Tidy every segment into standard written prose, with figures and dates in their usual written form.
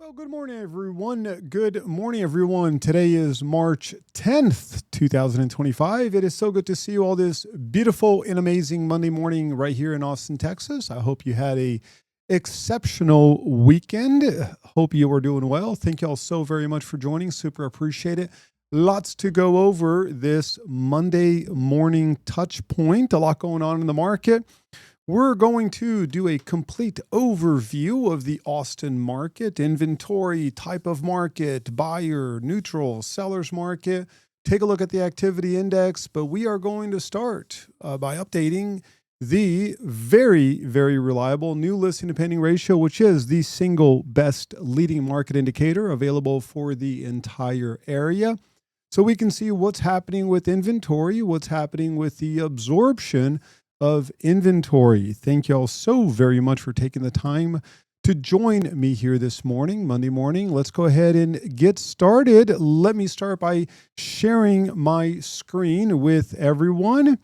Well, good morning, everyone. Good morning, everyone. Today is March 10th, 2025. It is so good to see you all this beautiful and amazing Monday morning right here in Austin, Texas. I hope you had a exceptional weekend. Hope you are doing well. Thank you all so very much for joining. Super appreciate it. Lots to go over this Monday morning touch point. A lot going on in the market. We're going to do a complete overview of the Austin market, inventory, type of market, buyer, neutral, seller's market. Take a look at the activity index, but we are going to start by updating the very, very reliable new listing to pending ratio, which is the single best leading market indicator available for the entire area. So we can see what's happening with inventory, what's happening with the absorption of inventory. Thank you all so very much for taking the time to join me here this morning, Monday morning. Let's go ahead and get started. Let me start by sharing my screen with everyone.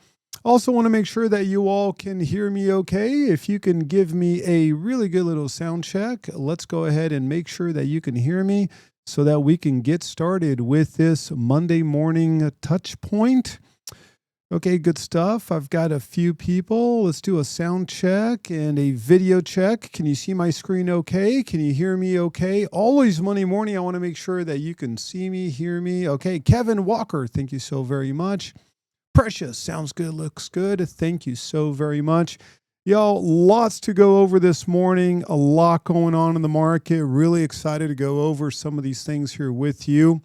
Also want to make sure that you all can hear me okay. If you can give me a really good little sound check, let's go ahead and make sure that you can hear me so that we can get started with this Monday morning touch point. Okay, good stuff. I've got a few people. Let's do a sound check and a video check. Can you see my screen okay? Can you hear me okay? Always Monday morning, I want to make sure that you can see me, hear me. Okay, Kevin Walker, thank you so very much. Precious, sounds good, looks good. Thank you so very much. Y'all, lots to go over this morning. A lot going on in the market. Really excited to go over some of these things here with you.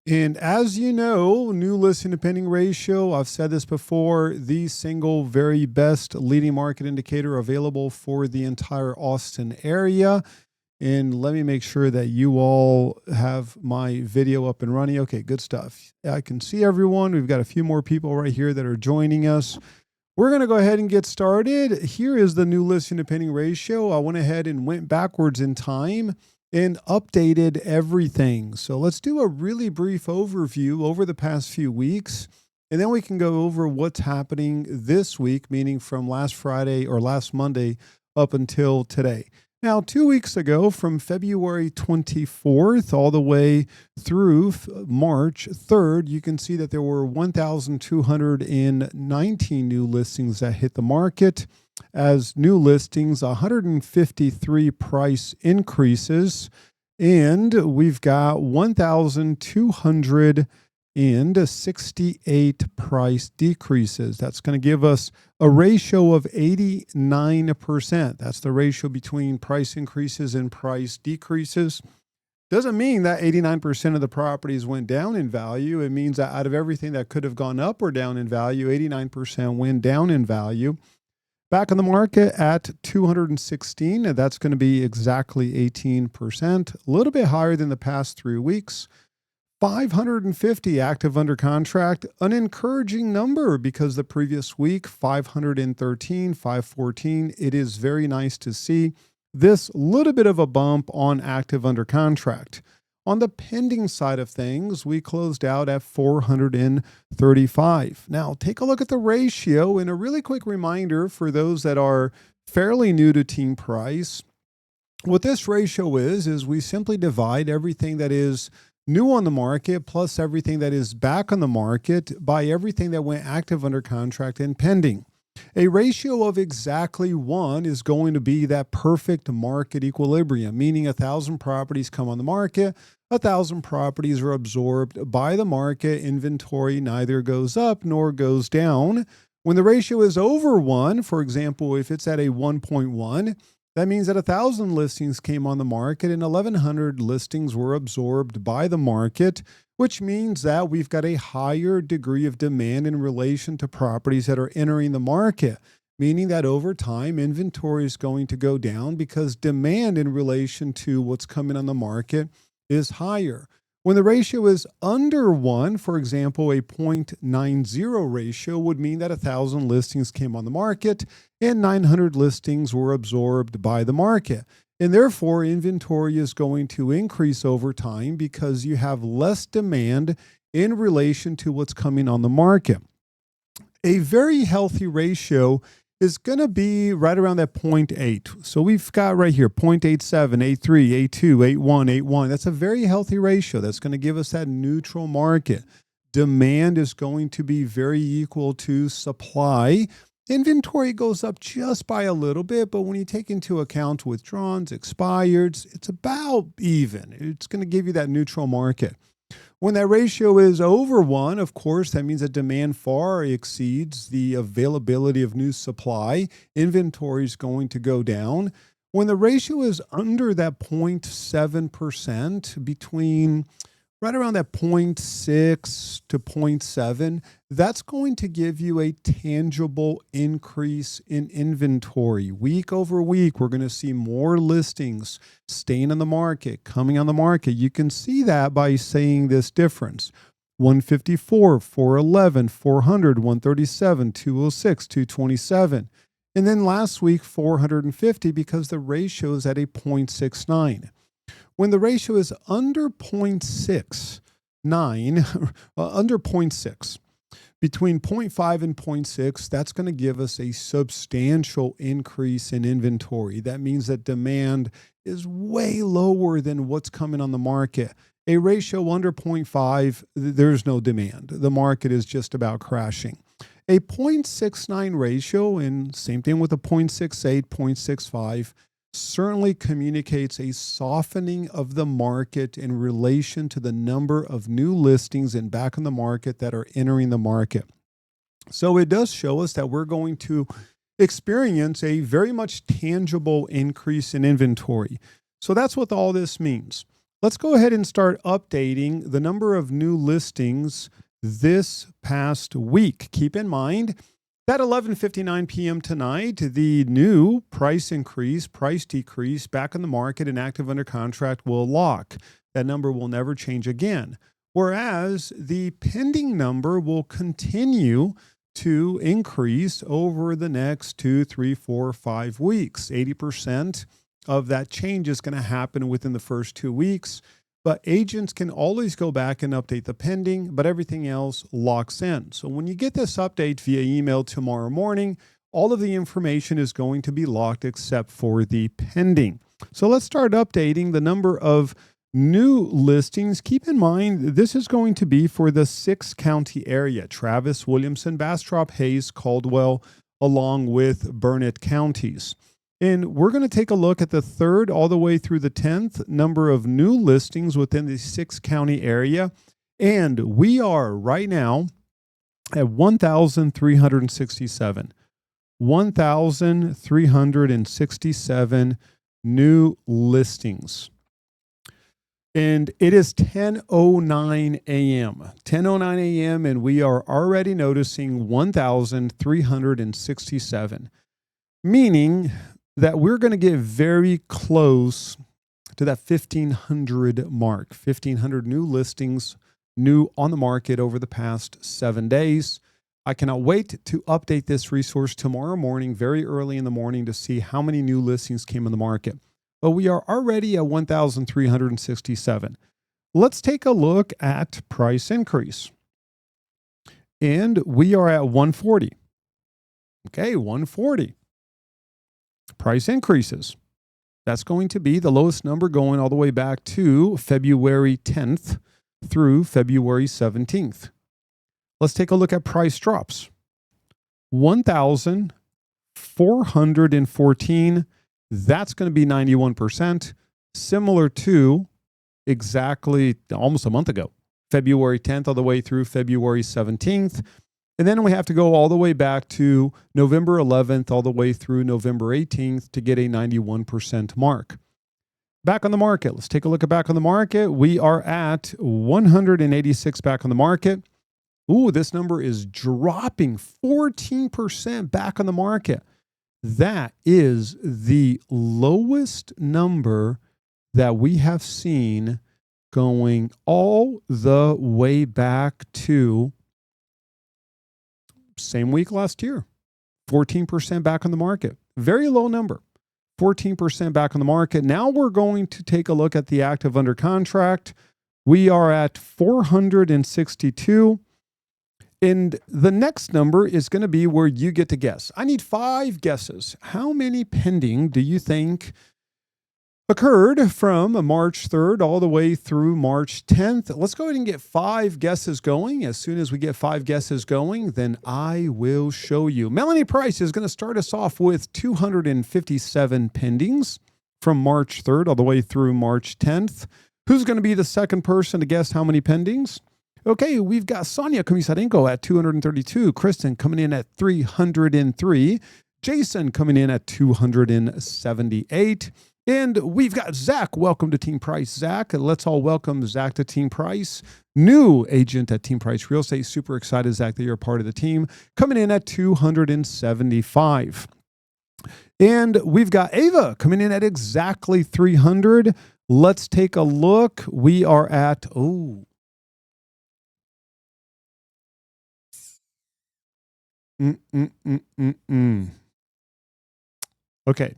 And as you know, new listing to pending ratio, I've said this before, the single very best leading market indicator available for the entire Austin area. And let me make sure that you all have my video up and running. Okay, good stuff. I can see everyone. We've got a few more people right here that are joining us. We're going to go ahead and get started. Here is the new listing to pending ratio. I went ahead and went backwards in time and updated everything. So let's do a really brief overview over the past few weeks, and then we can go over what's happening this week, meaning from last Friday or last Monday up until today. Now, 2 weeks ago, from February 24th all the way through March 3rd, you can see that there were 1,219 new listings that hit the market. As new listings, 153 price increases, and we've got 1,268 price decreases. That's going to give us a ratio of 89%. That's the ratio between price increases and price decreases. Doesn't mean that 89% of the properties went down in value. It means that out of everything that could have gone up or down in value, 89% went down in value. Back on the market at 216, and that's going to be exactly 18%, a little bit higher than the past 3 weeks. 550 active under contract, an encouraging number because the previous week, 513, 514. It is very nice to see this little bit of a bump on active under contract. On the pending side of things, we closed out at 435. Now, take a look at the ratio, and a really quick reminder for those that are fairly new to Team Price. What this ratio is we simply divide everything that is new on the market plus everything that is back on the market by everything that went active under contract and pending. A ratio of exactly 1 is going to be that perfect market equilibrium, meaning 1,000 properties come on the market, 1,000 properties are absorbed by the market, inventory neither goes up nor goes down. When the ratio is over 1, for example, if it's at a 1.1, that means that 1,000 listings came on the market and 1,100 listings were absorbed by the market, which means that we've got a higher degree of demand in relation to properties that are entering the market, meaning that over time, inventory is going to go down because demand in relation to what's coming on the market is higher. When the ratio is under 1, for example, a 0.90 ratio would mean that 1,000 listings came on the market and 900 listings were absorbed by the market. And therefore, inventory is going to increase over time because you have less demand in relation to what's coming on the market. A very healthy ratio is going to be right around that 0.8. So we've got right here 0.87, 83, 82, 81, 81. That's a very healthy ratio. That's going to give us that neutral market. Demand is going to be very equal to supply. Inventory goes up just by a little bit, but when you take into account withdrawns, expireds, it's about even. It's going to give you that neutral market. When that ratio is over 1, of course, that means that demand far exceeds the availability of new supply. Inventory is going to go down. When the ratio is under that 0.7%, between right around that 0.6 to 0.7, that's going to give you a tangible increase in inventory. Week over week, we're going to see more listings staying on the market, coming on the market. You can see that by seeing this difference. 154, 411, 400, 137, 206, 227. And then last week, 450 because the ratio is at a 0.69. When the ratio is under 0.69, under 0.6, between 0.5 and 0.6, that's going to give us a substantial increase in inventory. That means that demand is way lower than what's coming on the market. A ratio under 0.5, there's no demand. The market is just about crashing. A 0.69 ratio, and same thing with a 0.68, 0.65, certainly communicates a softening of the market in relation to the number of new listings and back on the market that are entering the market. So it does show us that we're going to experience a very much tangible increase in inventory. So that's what all this means. Let's go ahead and start updating the number of new listings this past week. Keep in mind that 11:59 p.m. tonight, the new price increase, price decrease back in the market and active under contract will lock. That number will never change again. Whereas the pending number will continue to increase over the next 2, 3, 4, 5 weeks. 80% of that change is going to happen within the first 2 weeks. But agents can always go back and update the pending, but everything else locks in. So when you get this update via email tomorrow morning, all of the information is going to be locked except for the pending. So let's start updating the number of new listings. Keep in mind, this is going to be for the 6-county area: Travis, Williamson, Bastrop, Hayes, Caldwell, along with Burnett counties. And we're going to take a look at the 3rd all the way through the 10th number of new listings within the 6-county area. And we are right now at 1,367. 1,367 new listings. And it is 10:09 a.m. 10:09 a.m. and we are already noticing 1,367. Meaning that we're going to get very close to that 1,500 mark. 1,500 new listings, new on the market over the past 7 days. I cannot wait to update this resource tomorrow morning, very early in the morning, to see how many new listings came on the market. But we are already at 1,367. Let's take a look at price increase. And we are at 140. Okay, 140. Price increases. That's going to be the lowest number going all the way back to February 10th through February 17th. Let's take a look at price drops. 1,414. That's going to be 91%, similar to exactly almost a month ago, February 10th all the way through February 17th. And then we have to go all the way back to November 11th, all the way through November 18th to get a 91% mark. Back on the market. Let's take a look at back on the market. We are at 186 back on the market. Ooh, this number is dropping 14% back on the market. That is the lowest number that we have seen going all the way back to same week last year. 14% back on the market. Very low number. 14% back on the market. Now we're going to take a look at the active under contract. We are at 462. And the next number is going to be where you get to guess. I need 5 guesses. How many pending do you think occurred from March 3rd all the way through March 10th? Let's go ahead and get 5 guesses going. As soon as we get 5 guesses going, then I will show you. Melanie Price is going to start us off with 257 pendings from March 3rd all the way through March 10th. Who's going to be the second person to guess how many pendings? Okay, we've got Sonia Komisarenko at 232, Kristen coming in at 303, Jason coming in at 278, and we've got Zach. Welcome to Team Price, Zach. Let's all welcome Zach to Team Price. New agent at Team Price Real Estate. Super excited, Zach, that you're a part of the team. Coming in at 275. And we've got Ava coming in at exactly 300. Let's take a look. We are at, Okay.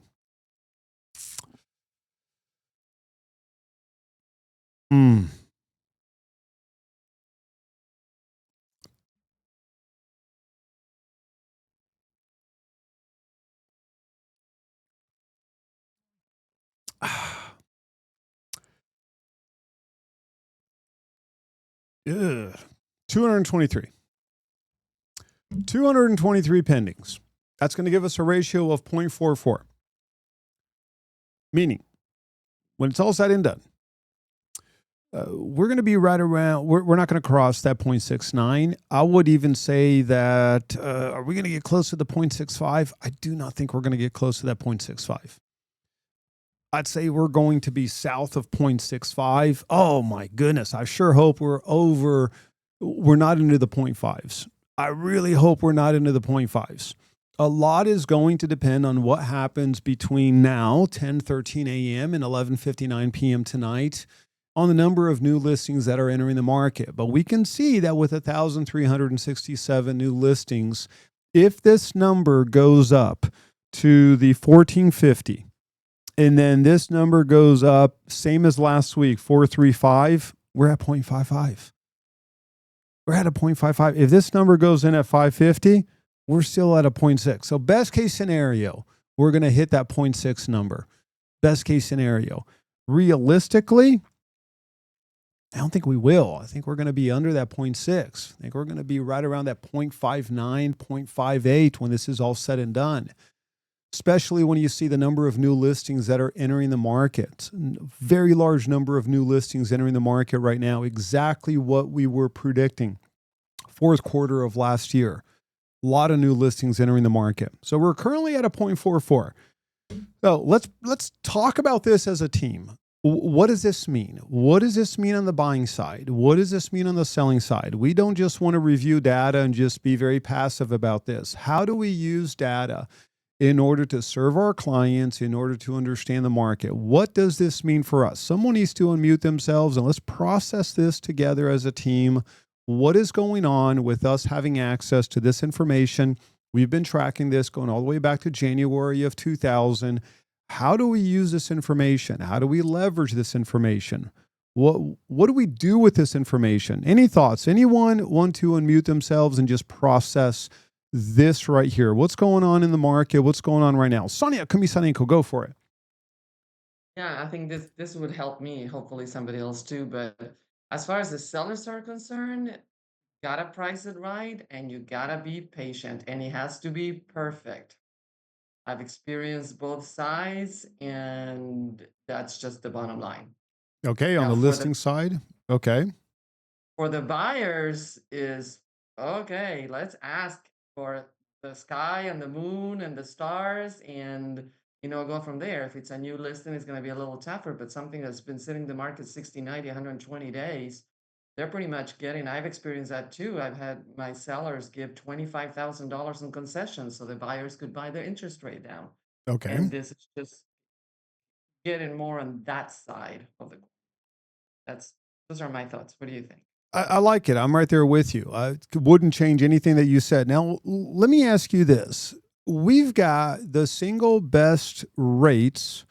Ugh. 223. 223 pendings. That's going to give us a ratio of 0.44. Meaning, when it's all said and done, we're going to be right around, we're not going to cross that 0.69. I would even say that, are we going to get close to the 0.65? I do not think we're going to get close to that 0.65. I'd say we're going to be south of 0.65. Oh my goodness. I sure hope we're not into the 0.5s. I really hope we're not into the 0.5s. A lot is going to depend on what happens between now, 10:13 a.m. and 11:59 p.m. tonight, on the number of new listings that are entering the market. But we can see that with 1,367 new listings, if this number goes up to the 1,450, and then this number goes up, same as last week, 435, we're at 0.55. We're at a 0.55. If this number goes in at 550, we're still at a 0.6. So best case scenario, we're going to hit that 0.6 number. Best case scenario. Realistically, I don't think we will. I think we're going to be under that 0.6. I think we're going to be right around that 0.59, 0.58 when this is all said and done. Especially when you see the number of new listings that are entering the market. Very large number of new listings entering the market right now. Exactly what we were predicting. Fourth quarter of last year. A lot of new listings entering the market. So we're currently at a 0.44. So let's talk about this as a team. What does this mean? What does this mean on the buying side? What does this mean on the selling side? We don't just want to review data and just be very passive about this. How do we use data in order to serve our clients, in order to understand the market? What does this mean for us? Someone needs to unmute themselves and let's process this together as a team. What is going on with us having access to this information? We've been tracking this going all the way back to January of 2000. How do we use this information? How do we leverage this information? What do we do with this information? Any thoughts? Anyone want to unmute themselves and just process this right here? What's going on in the market? What's going on right now? Sonia Komisarenko, go for it. Yeah, I think this would help me, hopefully somebody else too. But as far as the sellers are concerned, gotta price it right and you gotta be patient and it has to be perfect. I've experienced both sides and that's just the bottom line. Okay, on Now the listing side. Okay. for the buyers is okay, let's ask for the sky and the moon and the stars and go from there. If it's a new listing, it's going to be a little tougher, but something that's been sitting in the market 60, 90, 120 days, they're pretty much getting, I've experienced that too. I've had my sellers give $25,000 in concessions so the buyers could buy their interest rate down. Okay. And this is just getting more on that side of the, those are my thoughts. What do you think? I like it. I'm right there with you. I wouldn't change anything that you said. Now, let me ask you this. We've got the single best rates.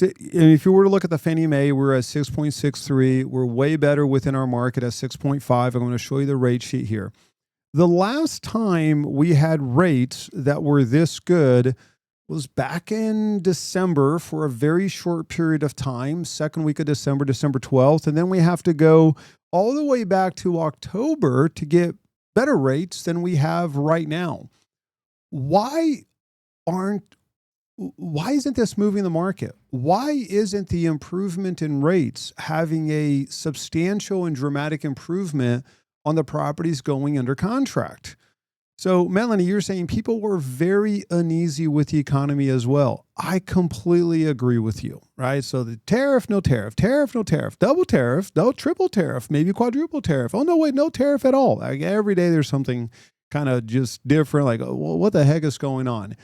And if you were to look at the Fannie Mae, we're at 6.63. We're way better within our market at 6.5. I'm going to show you the rate sheet here. The last time we had rates that were this good was back in December for a very short period of time, second week of December, December 12th. And then we have to go all the way back to October to get better rates than we have right now. Why aren't why isn't this moving the market? Why isn't the improvement in rates having a substantial and dramatic improvement on the properties going under contract? So, Melanie, you're saying people were very uneasy with the economy as well. I completely agree with you, right? So, the tariff, no tariff, tariff, no tariff, double tariff, no triple tariff, maybe quadruple tariff. Oh, no, wait, no tariff at all. Like every day there's something kind of just different. Like, well, what the heck is going on?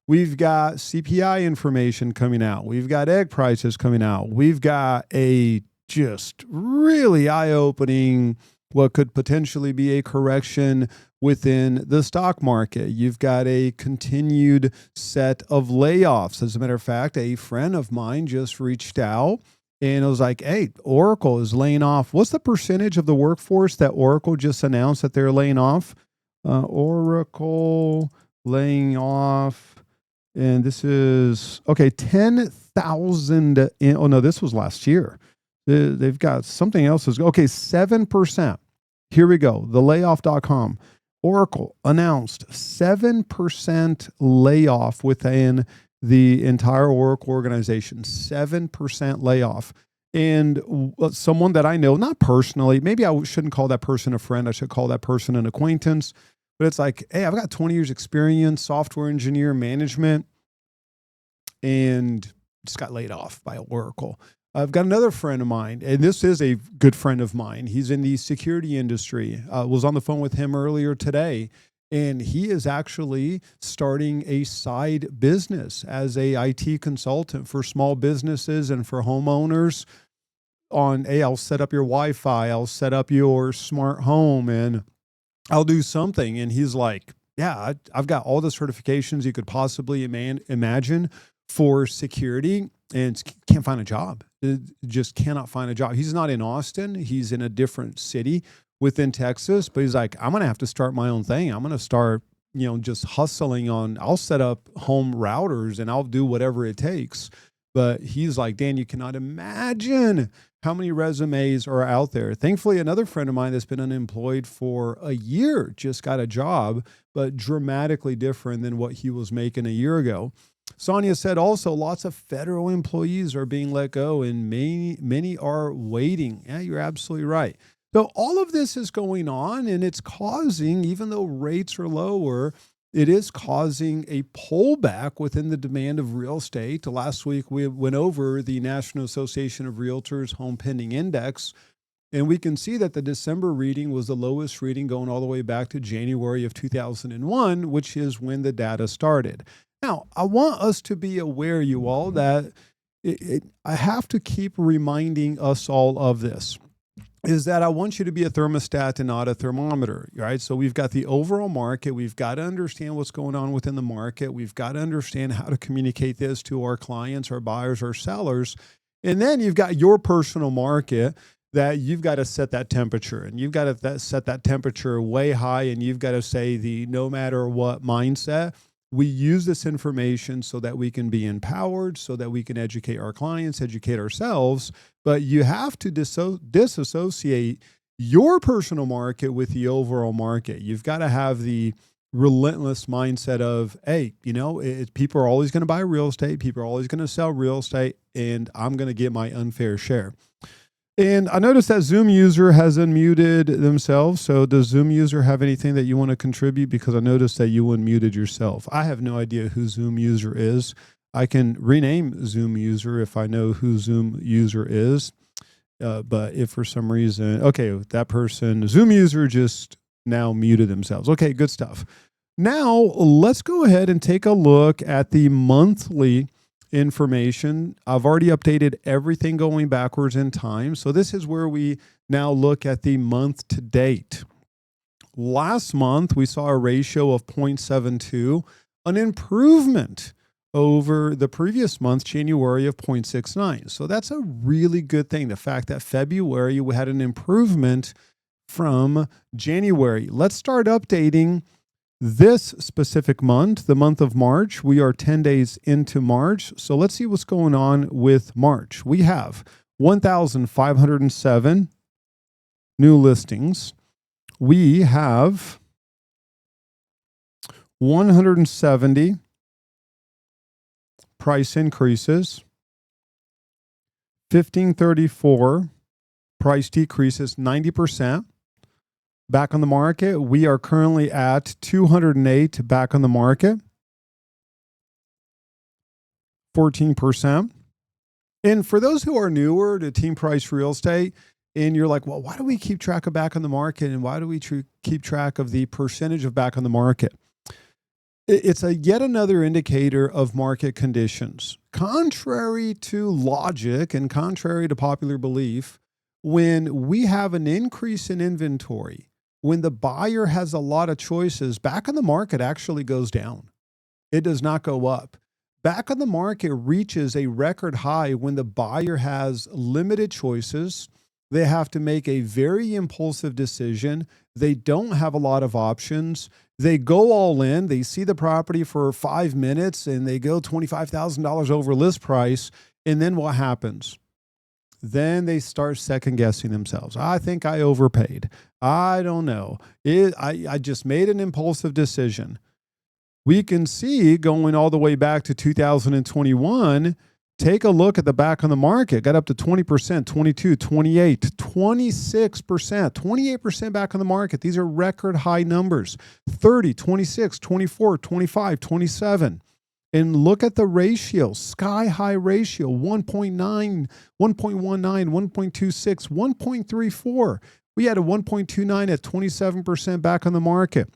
We've got CPI information coming out. We've got egg prices coming out. We've got a just really eye-opening, what could potentially be a correction within the stock market. You've got a continued set of layoffs. As a matter of fact, a friend of mine just reached out and it was like, hey, Oracle is laying off. What's the percentage of the workforce that Oracle just announced that they're laying off? Oracle laying off. And this is, okay, 10,000. Oh, no, this was last year. They've got something else. Okay, 7%. Here we go. The layoff.com. Oracle announced 7% layoff within the entire Oracle organization. 7% layoff. And someone that I know, not personally, maybe I shouldn't call that person a friend. I should call that person an acquaintance. But it's like, hey, I've got 20 years experience, software engineer, management, and just got laid off by Oracle. I've got another friend of mine, and this is a good friend of mine. He's in the security industry. Was on the phone with him earlier today, and he is actually starting a side business as a IT consultant for small businesses and for homeowners on, hey, I'll set up your Wi-Fi, I'll set up your smart home, and I'll do something. And he's like, yeah, I've got all the certifications you could possibly imagine for security and can't find a job. Just cannot find a job. He's not in Austin. He's in a different city within Texas, but he's like, I'm going to have to start my own thing. I'm going to start, just hustling on, I'll set up home routers and I'll do whatever it takes. But he's like, Dan, you cannot imagine how many resumes are out there. Thankfully, another friend of mine that's been unemployed for a year just got a job, but dramatically different than what he was making a year ago. Sonia said also lots of federal employees are being let go and many are waiting. Yeah, you're absolutely right. So all of this is going on and it's causing, even though rates are lower, it is causing a pullback within the demand of real estate. Last week, we went over the National Association of Realtors Home Pending Index, and we can see that the December reading was the lowest reading going all the way back to January of 2001, which is when the data started. Now, I want us to be aware, you all, that I have to keep reminding us all of this, is that I want you to be a thermostat and not a thermometer, right? So we've got the overall market. We've got to understand what's going on within the market. We've got to understand how to communicate this to our clients, our buyers, our sellers. And then you've got your personal market that you've got to set that temperature, and you've got to set that temperature way high, and you've got to say the no matter what mindset. We use this information so that we can be empowered, so that we can educate our clients, educate ourselves. But you have to disassociate your personal market with the overall market. You've got to have the relentless mindset of, hey, people are always going to buy real estate. People are always going to sell real estate, and I'm going to get my unfair share. And I noticed that Zoom user has unmuted themselves. So does Zoom user have anything that you want to contribute? Because I noticed that you unmuted yourself. I have no idea who Zoom user is. I can rename Zoom user if I know who Zoom user is. But if for some reason, okay, that person, Zoom user just now muted themselves. Okay, good stuff. Now let's go ahead and take a look at the monthly information. I've already updated everything going backwards in time. So this is where we now look at the month to date. Last month, we saw a ratio of 0.72, an improvement over the previous month, January, of 0.69. So that's a really good thing. The fact that February we had an improvement from January. Let's start updating this specific month, the month of March. We are 10 days into March. So let's see what's going on with March. We have 1,507 new listings. We have 170 price increases, 1,534 price decreases, 90%. Back on the market, we are currently at 208 back on the market, 14%. And for those who are newer to Team Price Real Estate, and you're like, well, why do we keep track of back on the market? And why do we keep track of the percentage of back on the market? It's a yet another indicator of market conditions. Contrary to logic and contrary to popular belief, when we have an increase in inventory, when the buyer has a lot of choices, back on the market actually goes down. It does not go up. Back on the market reaches a record high when the buyer has limited choices. They have to make a very impulsive decision. They don't have a lot of options. They go all in. They see the property for 5 minutes and they go $25,000 over list price. And then what happens? Then they start second guessing themselves. I think I overpaid. I don't know. I just made an impulsive decision. We can see going all the way back to 2021, take a look at the back on the market, got up to 20%, 22, 28, 26%, 28% back on the market. These are record high numbers, 30, 26, 24, 25, 27. And look at the ratio, sky high ratio, 1.9, 1.19, 1.26, 1.34. We had a 1.29 at 27% back on the market,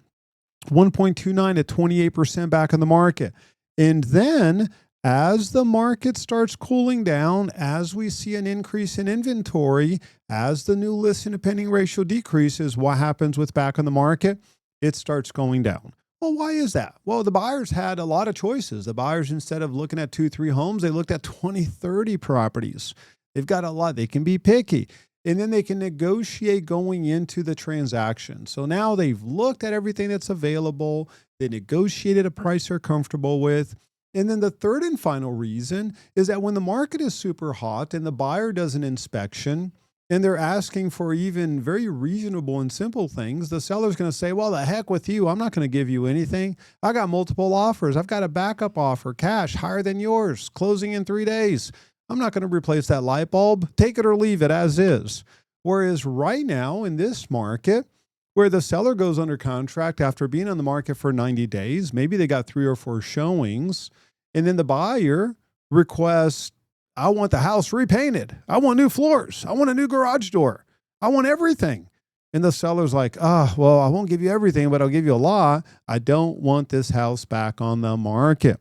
1.29 at 28% back on the market. And then as the market starts cooling down, as we see an increase in inventory, as the new listing to pending ratio decreases, what happens with back on the market? It starts going down. Well, why is that? Well, the buyers had a lot of choices. The buyers, instead of looking at 2-3 homes, they looked at 20, 30 properties. They've got a lot. They can be picky. And then they can negotiate going into the transaction. So now they've looked at everything that's available. They negotiated a price they're comfortable with. And then the third and final reason is that when the market is super hot and the buyer does an inspection and they're asking for even very reasonable and simple things, the seller's going to say, well, the heck with you. I'm not going to give you anything. I got multiple offers. I've got a backup offer, cash higher than yours, closing in 3 days. I'm not going to replace that light bulb. Take it or leave it as is. Whereas right now in this market, where the seller goes under contract after being on the market for 90 days, maybe they got 3 or 4 showings, and then the buyer requests, I want the house repainted. I want new floors. I want a new garage door. I want everything. And the seller's like, well, I won't give you everything, but I'll give you a lot. I don't want this house back on the market.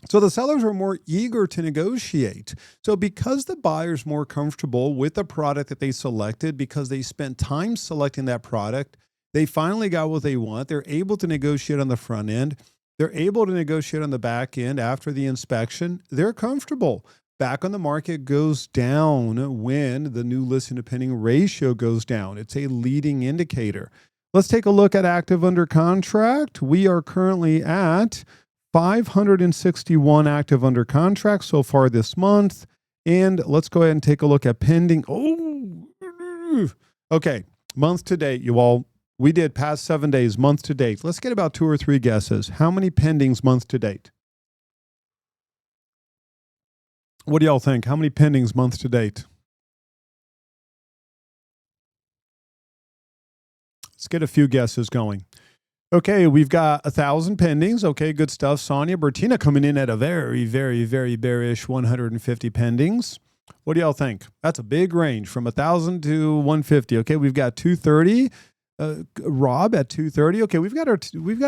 So the sellers are more eager to negotiate. So because the buyer's more comfortable with the product that they selected, because they spent time selecting that product, they finally got what they want. They're able to negotiate on the front end. They're able to negotiate on the back end after the inspection. They're comfortable. Back on the market goes down when the new listing to pending ratio goes down. It's a leading indicator. Let's take a look at active under contract. We are currently at 561 active under contract so far this month. And let's go ahead and take a look at pending. Okay. Month to date, you all. We did past 7 days, month to date. Let's get about 2 or 3 guesses. How many pendings month to date? What do y'all think? How many pendings month to date? Let's get a few guesses going. Okay, we've got 1,000 pendings. Okay, good stuff. Sonia Bertina coming in at a very, very, very bearish 150 pendings. What do y'all think? That's a big range from 1,000 to 150. Okay, we've got 230. Rob at 230. Okay, we've got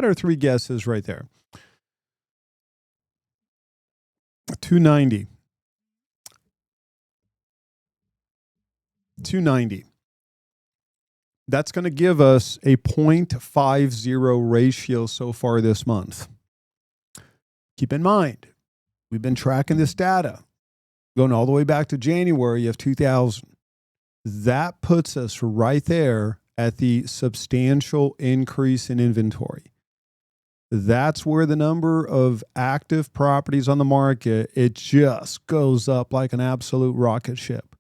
our 3 guesses right there. 290. 290. That's going to give us a 0.50 ratio so far this month. Keep in mind, we've been tracking this data going all the way back to January of 2000. That puts us right there at the substantial increase in inventory. That's where the number of active properties on the market, it just goes up like an absolute rocket ship.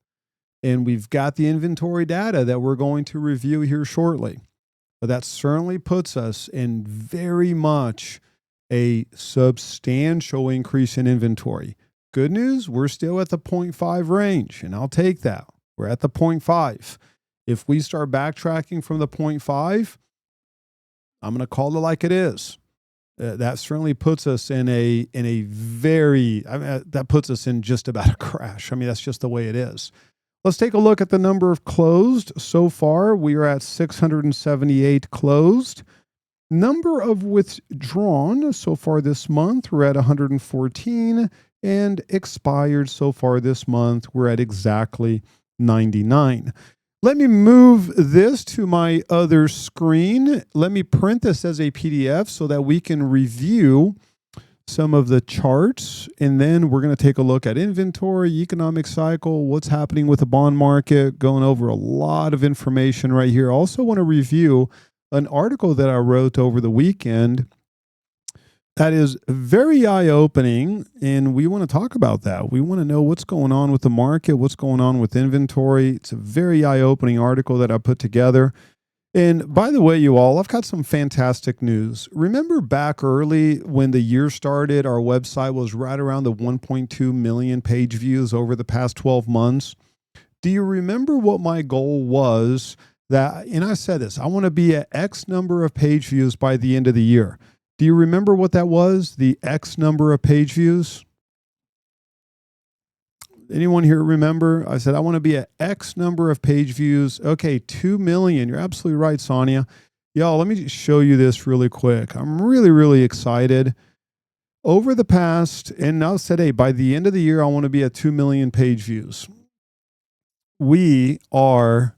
And we've got the inventory data that we're going to review here shortly. But that certainly puts us in very much a substantial increase in inventory. Good news, we're still at the 0.5 range, and I'll take that. We're at the 0.5. If we start backtracking from the 0.5, I'm going to call it like it is. That certainly puts us in a very, that puts us in just about a crash. I mean, that's just the way it is. Let's take a look at the number of closed. So far, we are at 678 closed. Number of withdrawn so far this month, we're at 114. And expired so far this month, we're at exactly 99. Let me move this to my other screen. Let me print this as a PDF so that we can review some of the charts. And then we're going to take a look at inventory, economic cycle, what's happening with the bond market, going over a lot of information right here. I also want to review an article that I wrote over the weekend that is very eye-opening, and we want to talk about that. We want to know what's going on with the market, what's going on with inventory. It's a very eye-opening article that I put together. And by the way, you all, I've got some fantastic news. Remember back early when the year started, our website was right around the 1.2 million page views over the past 12 months. Do you remember what my goal was? And I said this, I want to be at X number of page views by the end of the year. Do you remember what that was? The X number of page views? Anyone here remember? I said, I want to be at X number of page views. Okay, 2 million. You're absolutely right, Sonia. Y'all, let me just show you this really quick. I'm really, really excited. Over the past, and now said, hey, by the end of the year, I want to be at 2 million page views. We are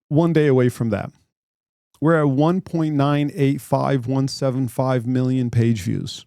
one day away from that. We're at 1.985175 million page views.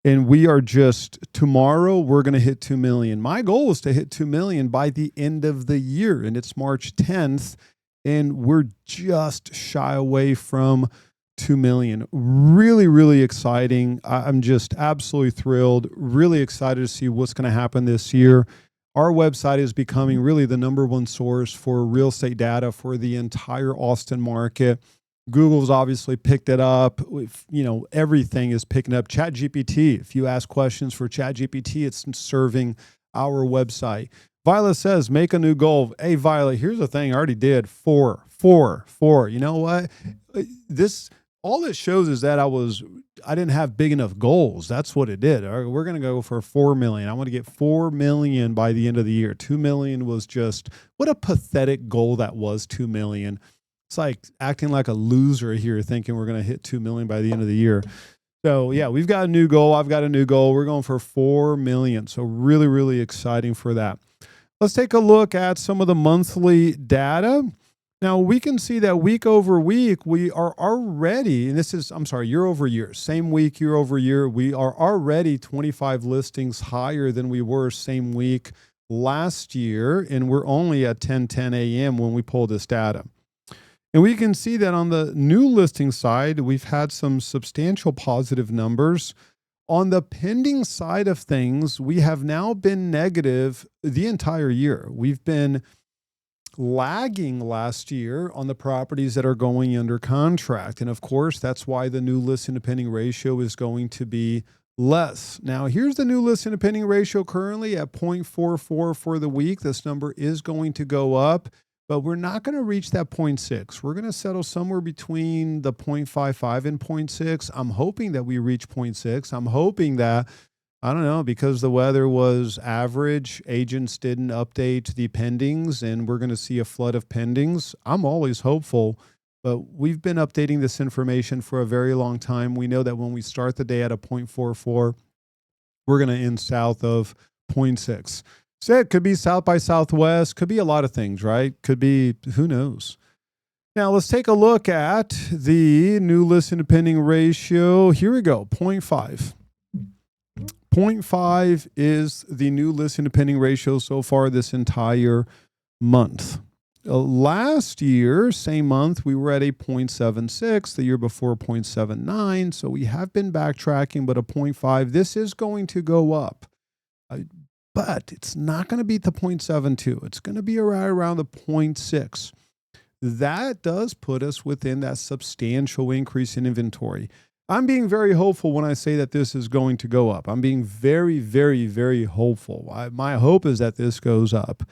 And we are just, tomorrow, we're going to hit 2 million. My goal is to hit 2 million by the end of the year. And it's March 10th. And we're just shy away from 2 million. Really, really exciting. I'm just absolutely thrilled. Really excited to see what's going to happen this year. Our website is becoming really the number one source for real estate data for the entire Austin market. Google's obviously picked it up. Everything is picking up. ChatGPT, if you ask questions for ChatGPT, it's serving our website. Violet says, make a new goal. Hey, Violet, here's the thing. I already did 4. You know what? All it shows is that I didn't have big enough goals. That's what it did. All right, we're going to go for 4 million. I want to get 4 million by the end of the year. 2 million was just, what a pathetic goal that was, 2 million. It's like acting like a loser here, thinking we're going to hit 2 million by the end of the year. So yeah, we've got a new goal. I've got a new goal. We're going for 4 million. So really, really exciting for that. Let's take a look at some of the monthly data. Now we can see that week over week, we are already, and this is, year over year, same week, year over year, we are already 25 listings higher than we were same week last year. And we're only at 10:10 a.m. when we pull this data. And we can see that on the new listing side, we've had some substantial positive numbers. On the pending side of things, we have now been negative the entire year. We've been lagging last year on the properties that are going under contract. And of course, that's why the new listing to pending ratio is going to be less. Now, here's the new listing to pending ratio currently at 0.44 for the week. This number is going to go up, but we're not going to reach that 0.6. We're going to settle somewhere between the 0.55 and 0.6. I'm hoping that we reach 0.6. I'm hoping that, I don't know, because the weather was average, agents didn't update the pendings, and we're going to see a flood of pendings. I'm always hopeful, but we've been updating this information for a very long time. We know that when we start the day at a 0.44, we're going to end south of 0.6. So it could be south by southwest, could be a lot of things, right? Could be, who knows? Now let's take a look at the new listing to pending ratio. Here we go, 0.5. 0.5 is the new listing to pending ratio so far this entire month. Last year, same month, we were at a 0.76, the year before 0.79. So we have been backtracking, but a 0.5, this is going to go up. But it's not going to beat the 0.72. It's going to be right around the 0.6. That does put us within that substantial increase in inventory. I'm being very hopeful when I say that this is going to go up. I'm being very, very, very hopeful. My hope is that this goes up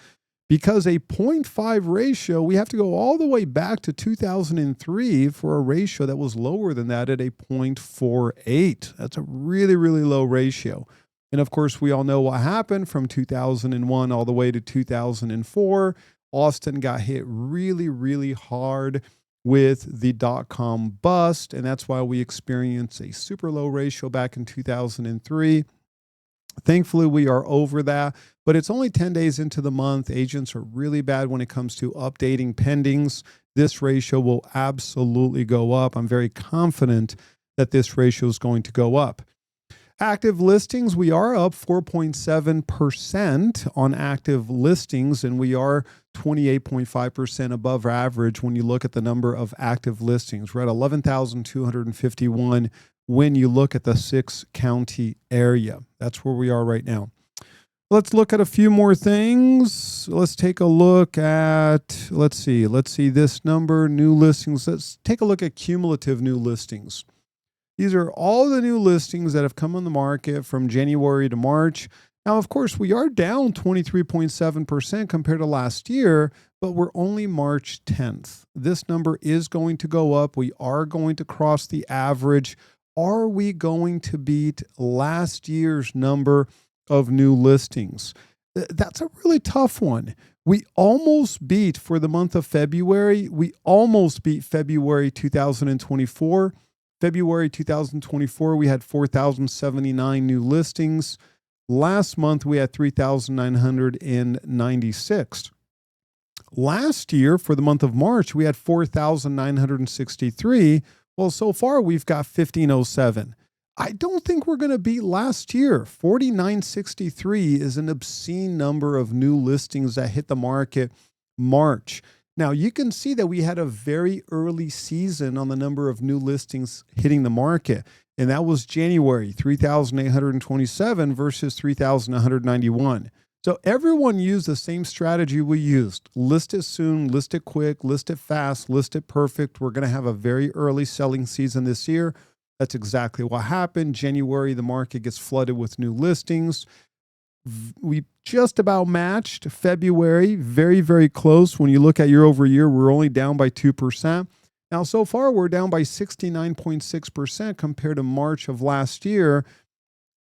because a 0.5 ratio, we have to go all the way back to 2003 for a ratio that was lower than that at a 0.48. That's a really, really low ratio. And of course, we all know what happened from 2001 all the way to 2004. Austin got hit really, really hard with the dot-com bust, and that's why we experienced a super low ratio back in 2003. Thankfully, we are over that, but it's only 10 days into the month. Agents are really bad when it comes to updating pendings. This ratio will absolutely go up. I'm very confident that this ratio is going to go up. Active listings, we are up 4.7% on active listings, and we are 28.5% above average when you look at the number of active listings. We're at 11,251 when you look at the 6-county area. That's where we are right now. Let's look at a few more things. Let's take a look at, let's see this number, new listings. Let's take a look at cumulative new listings. These are all the new listings that have come on the market from January to March. Now, of course, we are down 23.7% compared to last year, but we're only March 10th. This number is going to go up. We are going to cross the average. Are we going to beat last year's number of new listings? That's a really tough one. We almost beat for the month of February. We almost beat February 2024. February 2024, we had 4,079 new listings. Last month, we had 3,996. Last year, for the month of March, we had 4,963. Well, so far, we've got 1,507. I don't think we're going to beat last year. 4,963 is an obscene number of new listings that hit the market March. Now, you can see that we had a very early season on the number of new listings hitting the market, and that was January, 3,827 versus 3,191. So everyone used the same strategy we used. List it soon, list it quick, list it fast, list it perfect. We're going to have a very early selling season this year. That's exactly what happened. January, the market gets flooded with new listings. We just about matched February, very, very close. When you look at year over year, we're only down by 2%. Now, so far, we're down by 69.6% compared to March of last year.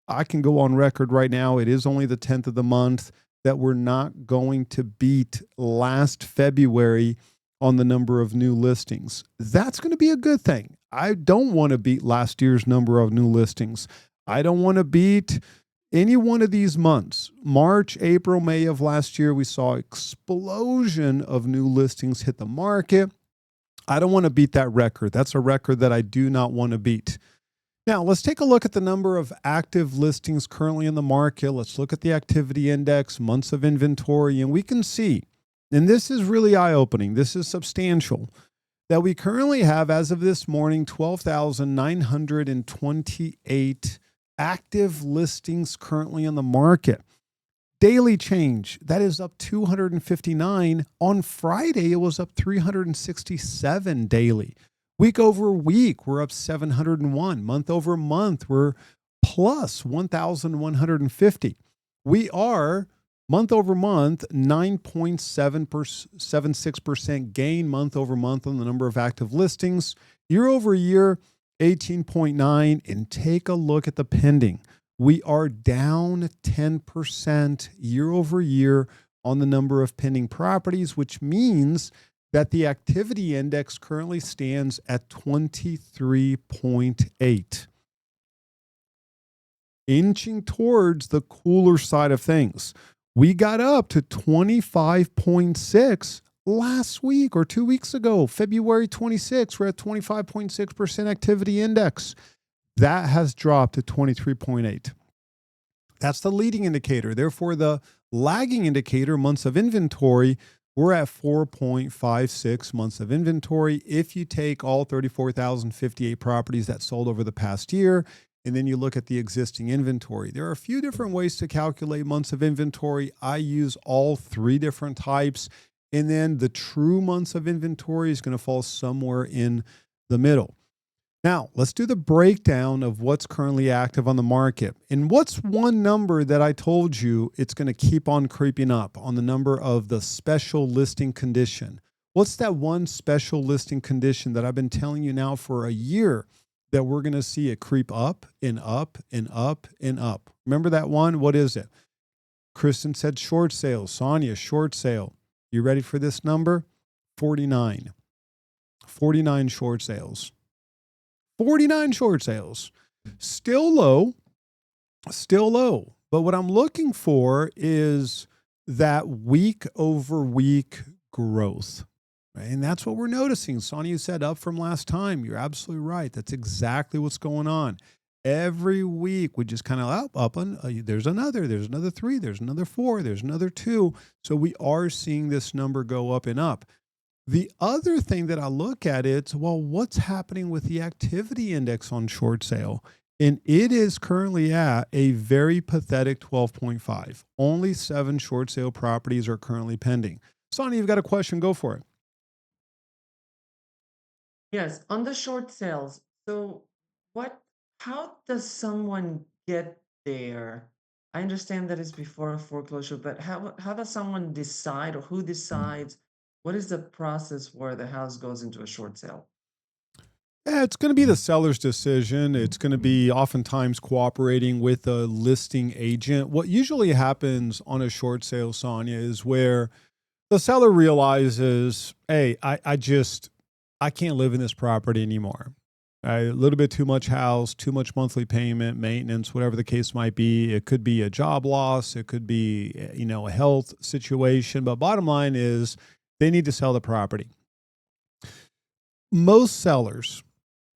I can go on record right now. It is only the 10th of the month that we're not going to beat last February on the number of new listings. That's going to be a good thing. I don't want to beat last year's number of new listings. I don't want to beat any one of these months. March, April, May of last year, we saw an explosion of new listings hit the market. I don't want to beat that record. That's a record that I do not want to beat. Now, let's take a look at the number of active listings currently in the market. Let's look at the activity index, months of inventory, and we can see, and this is really eye-opening, this is substantial, that we currently have, as of this morning, 12,928 active listings currently in the market. Daily change, that is up 259. On Friday, it was up 367 daily. Week over week, we're up 701. Month over month, we're plus 1,150. We are, month over month, 9.76% gain month over month on the number of active listings. Year over year, 18.9. And take a look at the pending. We are down 10% year over year on the number of pending properties, which means that the activity index currently stands at 23.8. Inching towards the cooler side of things. We got up to 25.6 last week or 2 weeks ago, February 26, we're at 25.6% activity index. That has dropped to 23.8. That's the leading indicator. Therefore, the lagging indicator, months of inventory, We're at 4.56 months of inventory. If you take all 34,058 properties that sold over the past year, and then you look at the existing inventory, there are a few different ways to calculate months of inventory. I use all three different types. And then the true months of inventory is going to fall somewhere in the middle. Now, let's do the breakdown of what's currently active on the market. And what's one number that I told you it's going to keep on creeping up on the number of the special listing condition? What's that one special listing condition that I've been telling you now for a year that we're going to see it creep up and up and up and up? Remember that one? What is it? Kristen said short sales. Sonia, short sale. You ready for this number? 49. 49 short sales. 49 short sales. Still low, still low. But what I'm looking for is that week over week growth. Right? And that's what we're noticing. Sonia said up from last time. You're absolutely right. That's exactly what's going on. Every week we just kind of up and there's another 3, there's another 4, there's another 2. So we are seeing this number go up and up. The other thing that I look at is, well, what's happening with the activity index on short sale? And it is currently at a very pathetic 12.5. Only 7 short sale properties are currently pending. Sonny, you've got a question. Go for it. Yes, on the short sales. So what how does someone get there? I understand that it's before a foreclosure, but how does someone decide or who decides what is the process where the house goes into a short sale? Yeah, it's going to be the seller's decision. It's going to be oftentimes cooperating with a listing agent. What usually happens on a short sale, Sonia, is where the seller realizes, hey, I can't live in this property anymore. A little bit too much house, too much monthly payment, maintenance, whatever the case might be. It could be a job loss. It could be, a health situation. But bottom line is they need to sell the property. Most sellers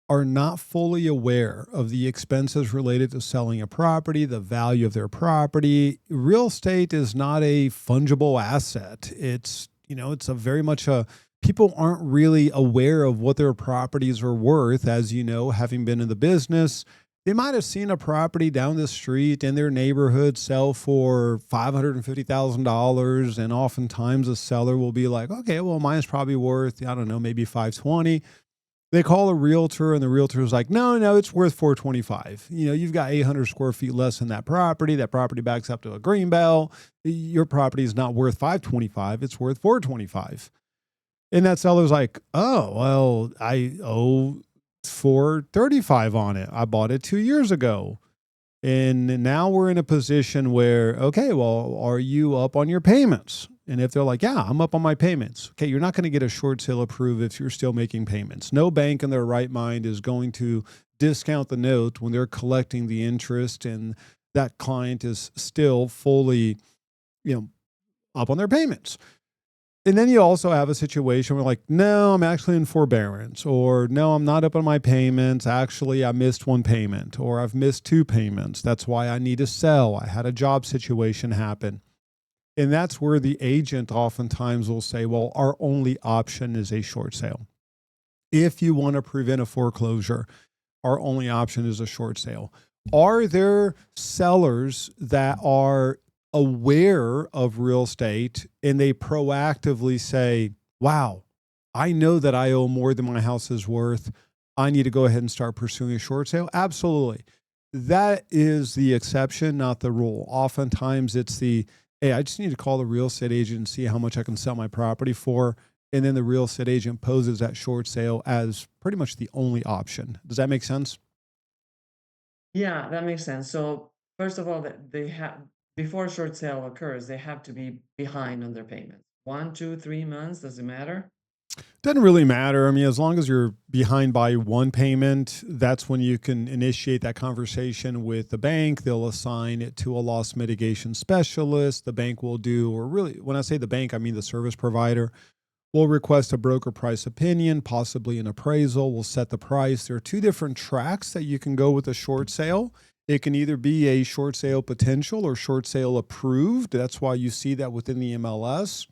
are not fully aware of the expenses related to selling a property, the value of their property. Real estate is not a fungible asset. It's a very much a people aren't really aware of what their properties are worth. As you know, having been in the business, they might have seen a property down the street in their neighborhood sell for $550,000. And oftentimes a seller will be like, okay, well, mine's probably worth, I don't know, maybe 520. They call a realtor and the realtor is like, no, it's worth 425. You've got 800 square feet less in that property. That property backs up to a green belt. Your property is not worth 525. It's worth 425. And that seller's like, oh, well, I owe 435 on it. I bought it 2 years ago. And now we're in a position where, okay, well, are you up on your payments? And if they're like, yeah, I'm up on my payments. Okay, you're not going to get a short sale approved if you're still making payments. No bank in their right mind is going to discount the note when they're collecting the interest and that client is still fully, up on their payments. And then you also have a situation where like, no, I'm actually in forbearance, or no, I'm not up on my payments. Actually, I missed one payment, or I've missed 2 payments. That's why I need to sell. I had a job situation happen. And that's where the agent oftentimes will say, well, our only option is a short sale. If you want to prevent a foreclosure, our only option is a short sale. Are there sellers that are aware of real estate and they proactively say, wow, I know that I owe more than my house is worth. I need to go ahead and start pursuing a short sale? Absolutely. That is the exception, not the rule. Oftentimes it's hey, I just need to call the real estate agent and see how much I can sell my property for. And then the real estate agent poses that short sale as pretty much the only option. Does that make sense? Yeah, that makes sense. So first of all, that they have before a short sale occurs, they have to be behind on their payments. 1, 2, 3 months, does it matter? Doesn't really matter. I mean, as long as you're behind by one payment, that's when you can initiate that conversation with the bank. They'll assign it to a loss mitigation specialist. The bank will do, or really, when I say the bank, I mean the service provider will request a broker price opinion, possibly an appraisal. We'll set the price. There are 2 different tracks that you can go with a short sale. It can either be a short sale potential or short sale approved. That's why you see that within the MLS.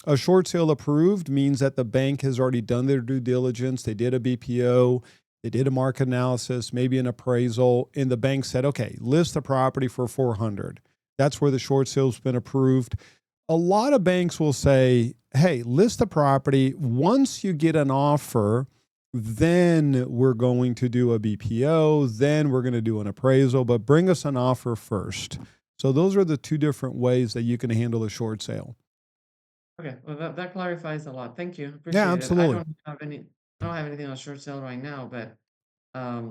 A short sale approved means that the bank has already done their due diligence. They did a BPO, they did a market analysis, maybe an appraisal, and the bank said, okay, list the property for 400. That's where the short sale's been approved. A lot of banks will say, hey, list the property. Once you get an offer, then we're going to do a BPO, then we're going to do an appraisal, but bring us an offer first. So those are the two different ways that you can handle a short sale. Okay, well that clarifies a lot. Thank you. Yeah, Appreciate it. absolutely. I don't have anything on short sale right now, but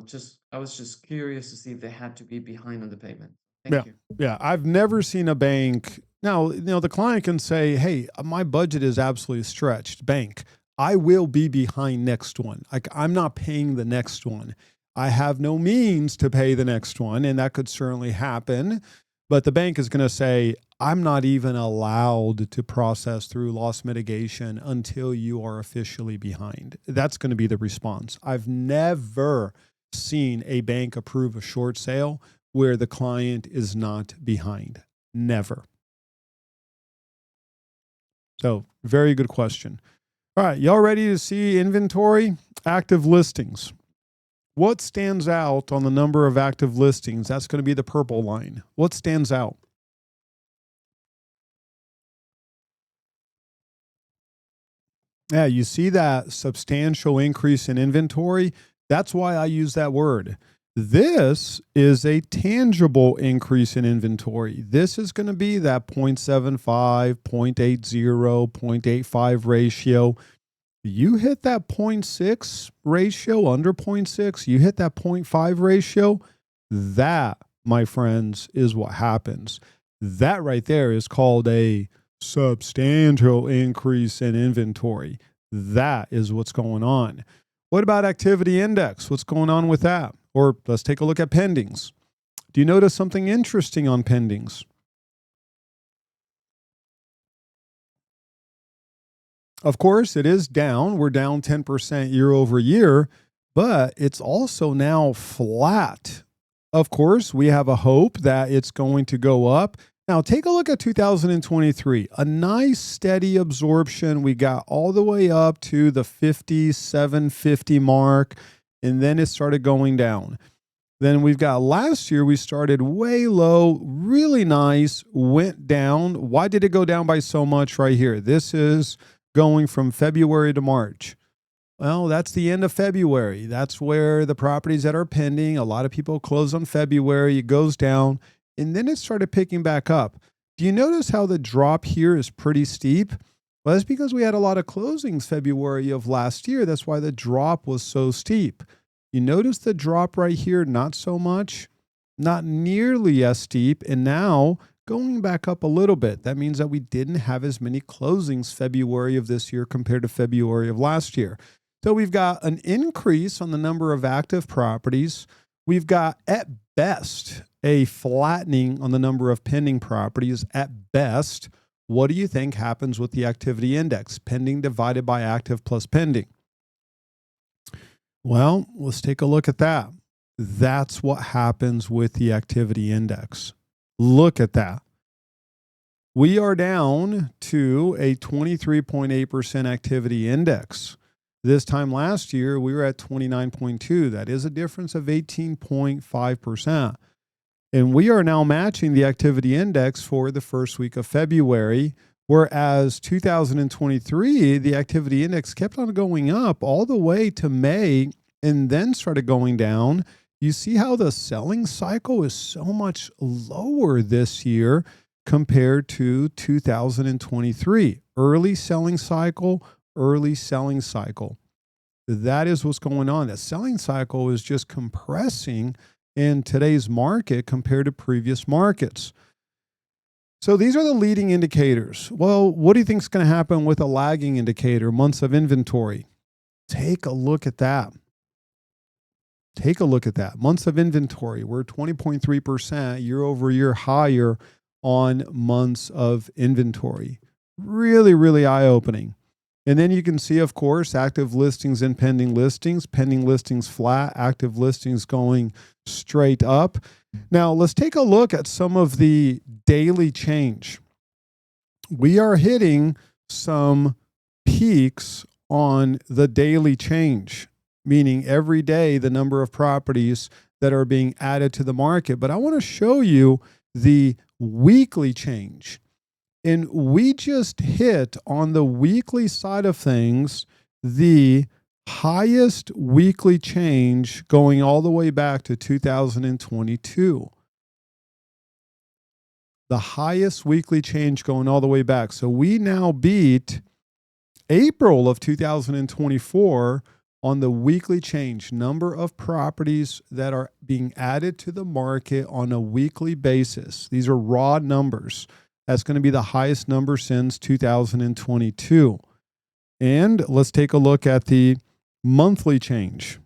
just I was just curious to see if they had to be behind on the payment. Yeah. Thank you. Yeah. I've never seen a bank. Now, the client can say, hey, my budget is absolutely stretched. Bank, I will be behind next one. Like, I'm not paying the next one. I have no means to pay the next one. And that could certainly happen. But the bank is going to say, I'm not even allowed to process through loss mitigation until you are officially behind. That's going to be the response. I've never seen a bank approve a short sale where the client is not behind. Never. So, very good question. All right, y'all ready to see inventory? Active listings. What stands out on the number of active listings? That's going to be the purple line. What stands out? Yeah, you see that substantial increase in inventory. That's why I use that word. This is a tangible increase in inventory. This is going to be that 0.75, 0.80, 0.85 ratio. You hit that 0.6 ratio, under 0.6, you hit that 0.5 ratio. That, my friends, is what happens. That right there is called a substantial increase in inventory. That is what's going on. What about activity index? What's going on with that? Or let's take a look at pendings. Do you notice something interesting on pendings? Of course, it is down. We're down 10% year over year, but it's also now flat. Of course, we have a hope that it's going to go up. Now, take a look at 2023. A nice steady absorption. We got all the way up to the 5750 mark, and then it started going down. Then we've got last year, we started way low, really nice, went down. Why did it go down by so much right here? This is going from February to March. Well, that's the end of February. That's where the properties that are pending, a lot of people close on February, it goes down, and then it started picking back up. Do you notice how the drop here is pretty steep? Well, that's because we had a lot of closings February of last year. That's why the drop was so steep. You notice the drop right here, not so much, not nearly as steep, and now going back up a little bit. That means that we didn't have as many closings February of this year compared to February of last year. So we've got an increase on the number of active properties. We've got, at best, a flattening on the number of pending properties. At best, what do you think happens with the activity index? Pending divided by active plus pending. Well, let's take a look at that. That's what happens with the activity index. Look at that. We are down to a 23.8% activity index. This time last year, we were at 29.2. That is a difference of 18.5%. And we are now matching the activity index for the first week of February, whereas 2023, the activity index kept on going up all the way to May and then started going down. You see how the selling cycle is so much lower this year compared to 2023. Early selling cycle. That is what's going on. The selling cycle is just compressing in today's market compared to previous markets. So these are the leading indicators. Well, what do you think is going to happen with a lagging indicator, months of inventory? Take a look at that. Months of inventory, we're 20.3% year over year higher on months of inventory. Really, really eye-opening. And then you can see, of course, active listings and pending listings flat, active listings going straight up. Now, let's take a look at some of the daily change. We are hitting some peaks on the daily change, meaning every day the number of properties that are being added to the market. But I want to show you the weekly change. And we just hit on the weekly side of things the highest weekly change going all the way back to 2022. The highest weekly change going all the way back. So we now beat April of 2024 on the weekly change, number of properties that are being added to the market on a weekly basis. These are raw numbers. That's going to be the highest number since 2022. And let's take a look at the monthly change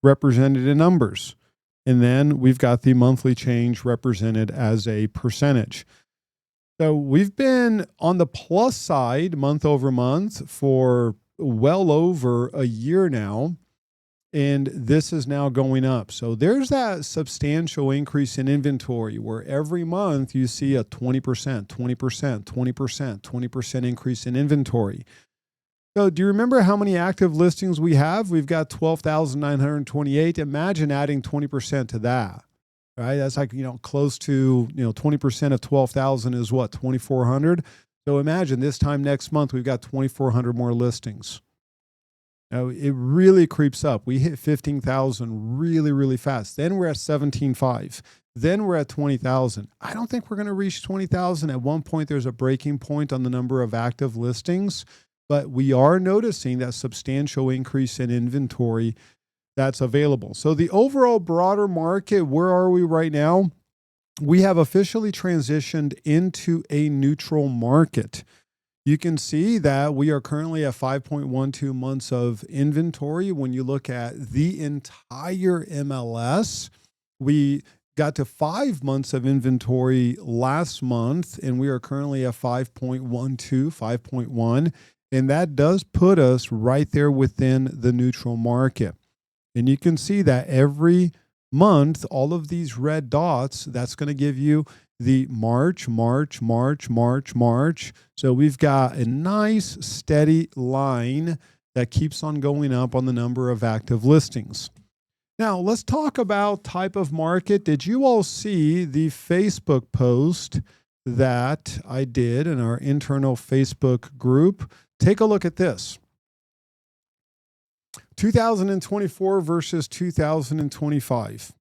represented in numbers. And then we've got the monthly change represented as a percentage. So we've been on the plus side month over month for well over a year now. And this is now going up. So there's that substantial increase in inventory where every month you see a 20%, 20%, 20%, 20% increase in inventory. So do you remember how many active listings we have? We've got 12,928. Imagine adding 20% to that, right? That's like, close to, 20% of 12,000 is what, 2,400? So imagine this time next month, we've got 2,400 more listings. Now, it really creeps up. We hit 15,000 really, really fast. Then we're at 17.5. Then we're at 20,000. I don't think we're going to reach 20,000. At one point, there's a breaking point on the number of active listings, but we are noticing that substantial increase in inventory that's available. So the overall broader market, where are we right now? We have officially transitioned into a neutral market. You can see that we are currently at 5.12 months of inventory. When you look at the entire MLS, we got to 5 months of inventory last month, and we are currently at 5.12, 5.1. And that does put us right there within the neutral market. And you can see that every month, all of these red dots, that's going to give you the March. So we've got a nice steady line that keeps on going up on the number of active listings. Now, let's talk about type of market. Did you all see the Facebook post that I did in our internal Facebook group? Take a look at this. 2024 versus 2025.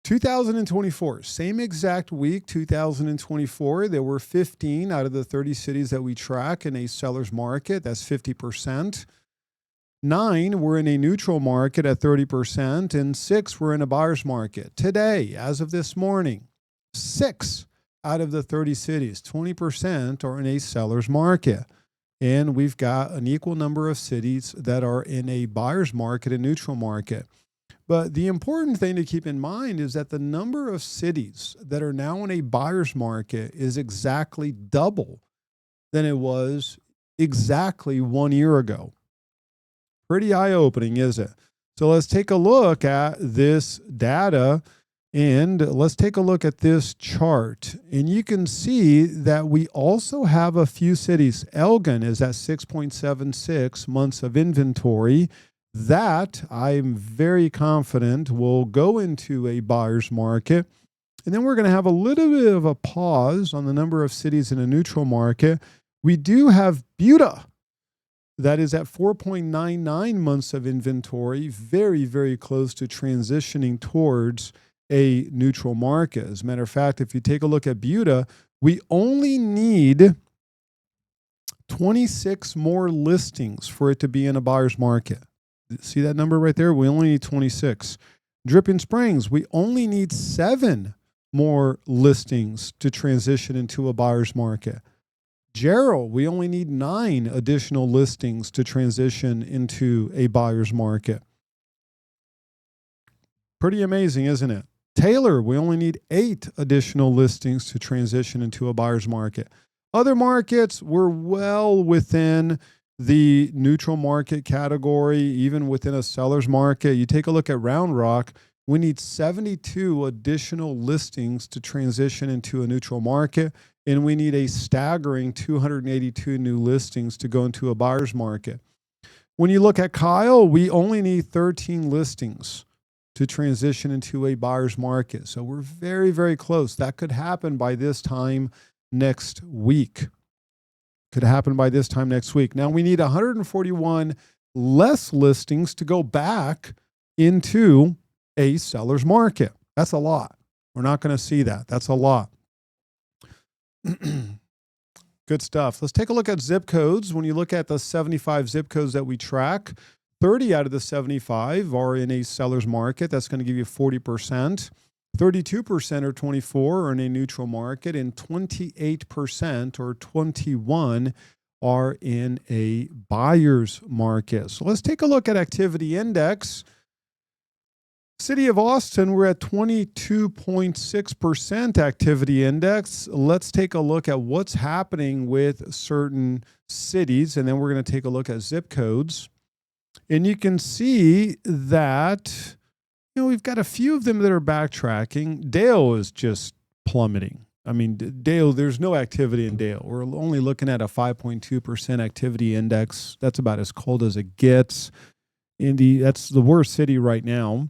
2024, same exact week, 2024, there were 15 out of the 30 cities that we track in a seller's market. That's 50%. 9 were in a neutral market at 30%, and 6 were in a buyer's market. Today, as of this morning, 6 out of the 30 cities, 20%, are in a seller's market. And we've got an equal number of cities that are in a buyer's market and neutral market. But the important thing to keep in mind is that the number of cities that are now in a buyer's market is exactly double than it was exactly 1 year ago. Pretty eye-opening, is it? So let's take a look at this data. And let's take a look at this chart. And you can see that we also have a few cities. Elgin is at 6.76 months of inventory. That, I'm very confident, will go into a buyer's market. And then we're going to have a little bit of a pause on the number of cities in a neutral market. We do have Buda. That is at 4.99 months of inventory, very, very close to transitioning towards a neutral market. As a matter of fact, if you take a look at Buda, we only need 26 more listings for it to be in a buyer's market. See that number right there? We only need 26. Dripping Springs, we only need 7 more listings to transition into a buyer's market. Gerald, we only need 9 additional listings to transition into a buyer's market. Pretty amazing, isn't it? Taylor, we only need 8 additional listings to transition into a buyer's market. Other markets, we're well within the neutral market category, even within a seller's market. You take a look at Round Rock, we need 72 additional listings to transition into a neutral market. and we need a staggering 282 new listings to go into a buyer's market. When you look at Kyle, we only need 13 listings to transition into a buyer's market. So we're very, very close. That could happen by this time next week. Could happen by this time next week. Now we need 141 less listings to go back into a seller's market. That's a lot. We're not going to see that. That's a lot. Good stuff. Let's take a look at zip codes. When you look at the 75 zip codes that we track, 30 out of the 75 are in a seller's market. That's going to give you 40%. 32% or 24 are in a neutral market, and 28% or 21 are in a buyer's market. So let's take a look at activity index. City of Austin, we're at 22.6% activity index. Let's take a look at what's happening with certain cities, and then we're going to take a look at zip codes. And you can see that, we've got a few of them that are backtracking. Dale is just plummeting. I mean, Dale, there's no activity in Dale. We're only looking at a 5.2% activity index. That's about as cold as it gets. Indy, that's the worst city right now.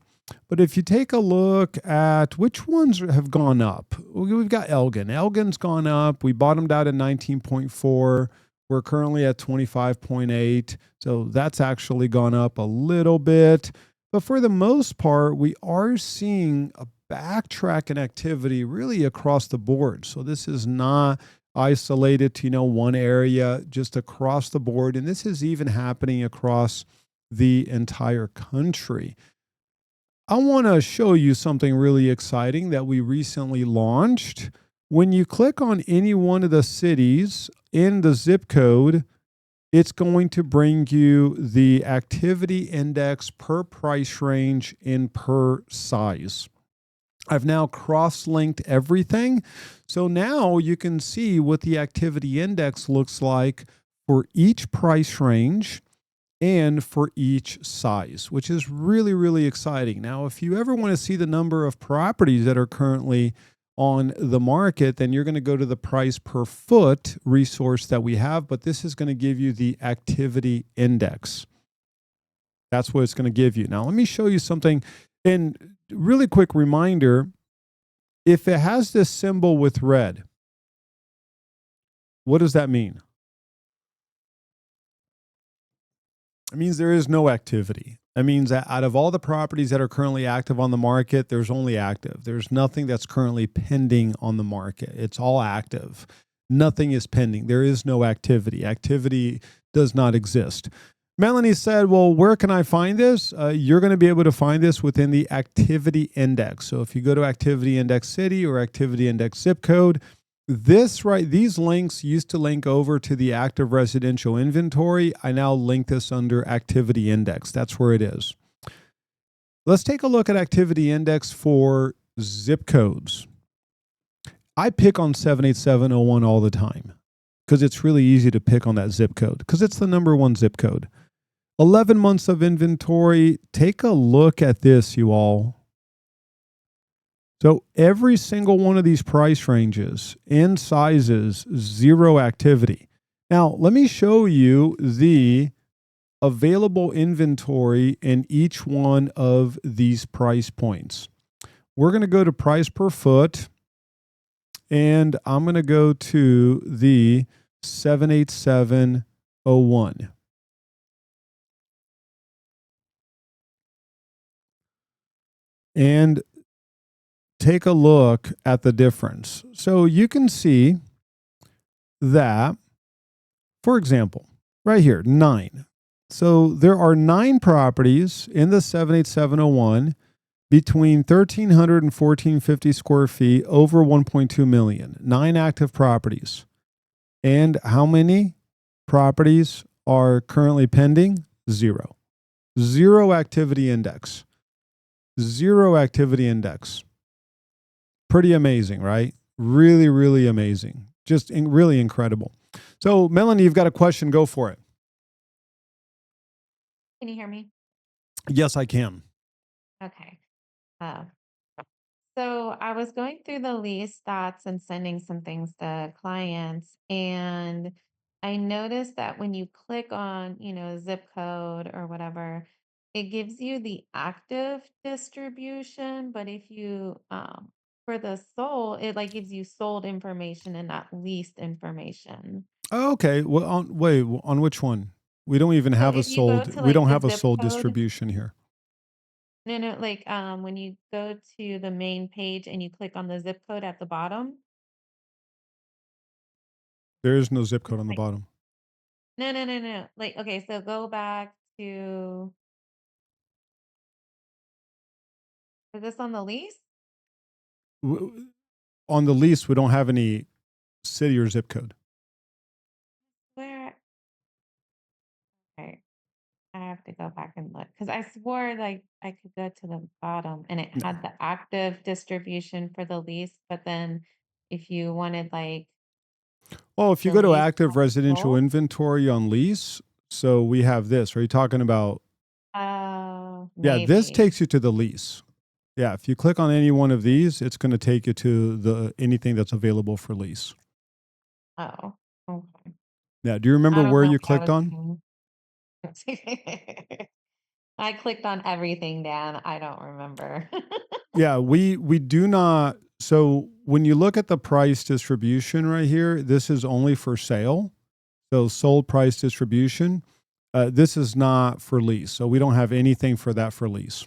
But if you take a look at which ones have gone up, we've got Elgin. Elgin's gone up. We bottomed out at 19.4. We're currently at 25.8. So that's actually gone up a little bit. But for the most part, we are seeing a backtrack in activity really across the board. So this is not isolated to, one area, just across the board. And this is even happening across the entire country. I want to show you something really exciting that we recently launched. When you click on any one of the cities in the zip code, it's going to bring you the activity index per price range and per size. I've now cross-linked everything. So now you can see what the activity index looks like for each price range and for each size, which is really, really exciting. Now, if you ever want to see the number of properties that are currently on the market, then you're going to go to the price per foot resource that we have, but this is going to give you the activity index. That's what it's going to give you. Now, let me show you something. And really quick reminder, if it has this symbol with red, what does that mean? It means there is no activity. That means that out of all the properties that are currently active on the market, there's only active. There's nothing that's currently pending on the market. It's all active. Nothing is pending. There is no activity. Activity does not exist. Melanie said, well, where can I find this? You're going to be able to find this within the activity index. So if you go to activity index city or activity index zip code, these links used to link over to the active residential inventory. I now link this under activity index. That's where it is. Let's take a look at activity index for zip codes. I pick on 78701 all the time because it's really easy to pick on that zip code because it's the number one zip code. 11 months of inventory. Take a look at this, you all. So every single one of these price ranges and sizes, zero activity. Now, let me show you the available inventory in each one of these price points. We're going to go to price per foot, and I'm going to go to the 78701. And take a look at the difference. So you can see that, for example, right here, 9. So there are 9 properties in the 78701 between 1,300 and 1,450 square feet over 1.2 million. 9 active properties. And how many properties are currently pending? 0. 0 activity index. 0 activity index. Pretty amazing, right? Really, really amazing. Just really incredible. So, Melanie, you've got a question. Go for it. Can you hear me? Yes, I can. Okay. Uh, So I was going through the lease stats and sending some things to clients, and I noticed that when you click on, zip code or whatever, it gives you the active distribution. But if you for the sold, it like gives you sold information and not leased information. Oh, okay. Well, on which one? We don't even So have a if you go sold. to We like don't the have a zip sold code, distribution here. no, no, like when you go to the main page and you click on the zip code at the bottom, There is no zip code on the like bottom. no, no, no, no. Like, okay, so go back to, is this on the lease? On the lease, we don't have any city or zip code. Where? Okay, I have to go back and look because I swore like I could go to the bottom and it No. had the active distribution for the lease, but then if you wanted like Well, if you the go to lease active not residential sold, inventory on lease, so we have this. Are you talking about? Yeah, this maybe. takes you to the lease. Yeah, if you click on any one of these, it's going to take you to the anything that's available for lease. Oh, okay. Yeah, do you I remember don't where know you what I clicked was on? doing. I clicked on everything, Dan. I don't remember. Yeah, we do not. So when you look at the price distribution right here, this is only for sale. So sold price distribution. This is not for lease. So we don't have anything for that for lease.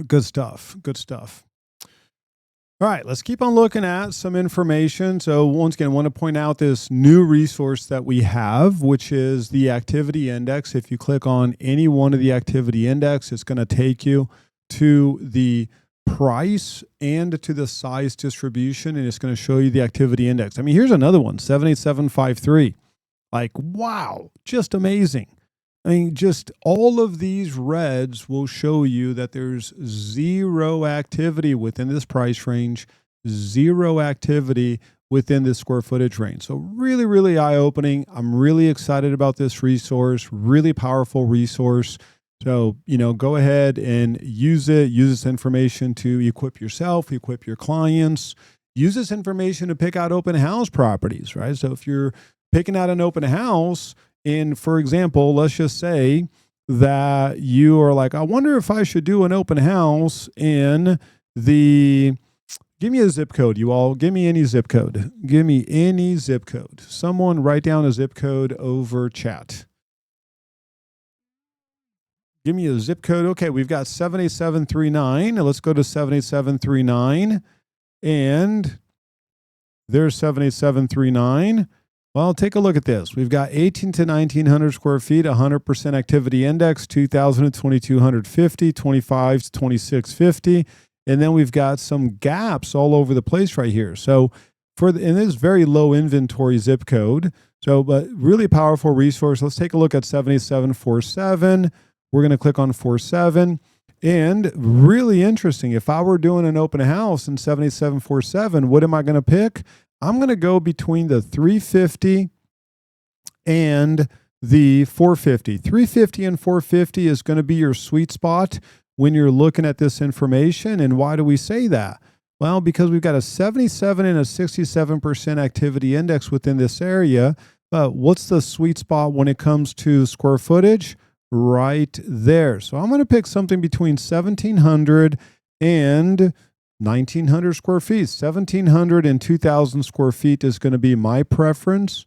Good stuff. Good stuff. All right, let's keep on looking at some information. So, once again, I want to point out this new resource that we have, which is the activity index. If you click on any one of the activity index, it's going to take you to the price and to the size distribution, and it's going to show you the activity index. I mean, here's another one, 78753. Like, wow, just amazing. I mean, just all of these reds will show you that there's zero activity within this price range, zero activity within this square footage range. So, really, really eye opening. I'm really excited about this resource, really powerful resource. So, go ahead and use it. Use this information to equip yourself, equip your clients. Use this information to pick out open house properties, right? So, if you're picking out an open house, and for example, let's just say that you are like, I wonder if I should do an open house in the, give me a zip code, you all. Give me any zip code. Give me any zip code. Someone write down a zip code over chat. Give me a zip code. Okay, we've got 78739. Let's go to 78739. And there's 78739. Well, take a look at this. We've got 18 to 1900 square feet, 100% activity index, 2000 to 2250, 25 to 2650. And then we've got some gaps all over the place right here. So in this very low inventory zip code. So, but really powerful resource. Let's take a look at 7747. We're going to click on 47. And really interesting. If I were doing an open house in 7747, what am I going to pick? I'm going to go between the 350 and the 450. 350 and 450 is going to be your sweet spot when you're looking at this information. And why do we say that? Well, because we've got a 77 and a 67% activity index within this area. But what's the sweet spot when it comes to square footage? Right there. So I'm going to pick something between 1,700 and 1,900 square feet. 1,700 and 2,000 square feet is going to be my preference.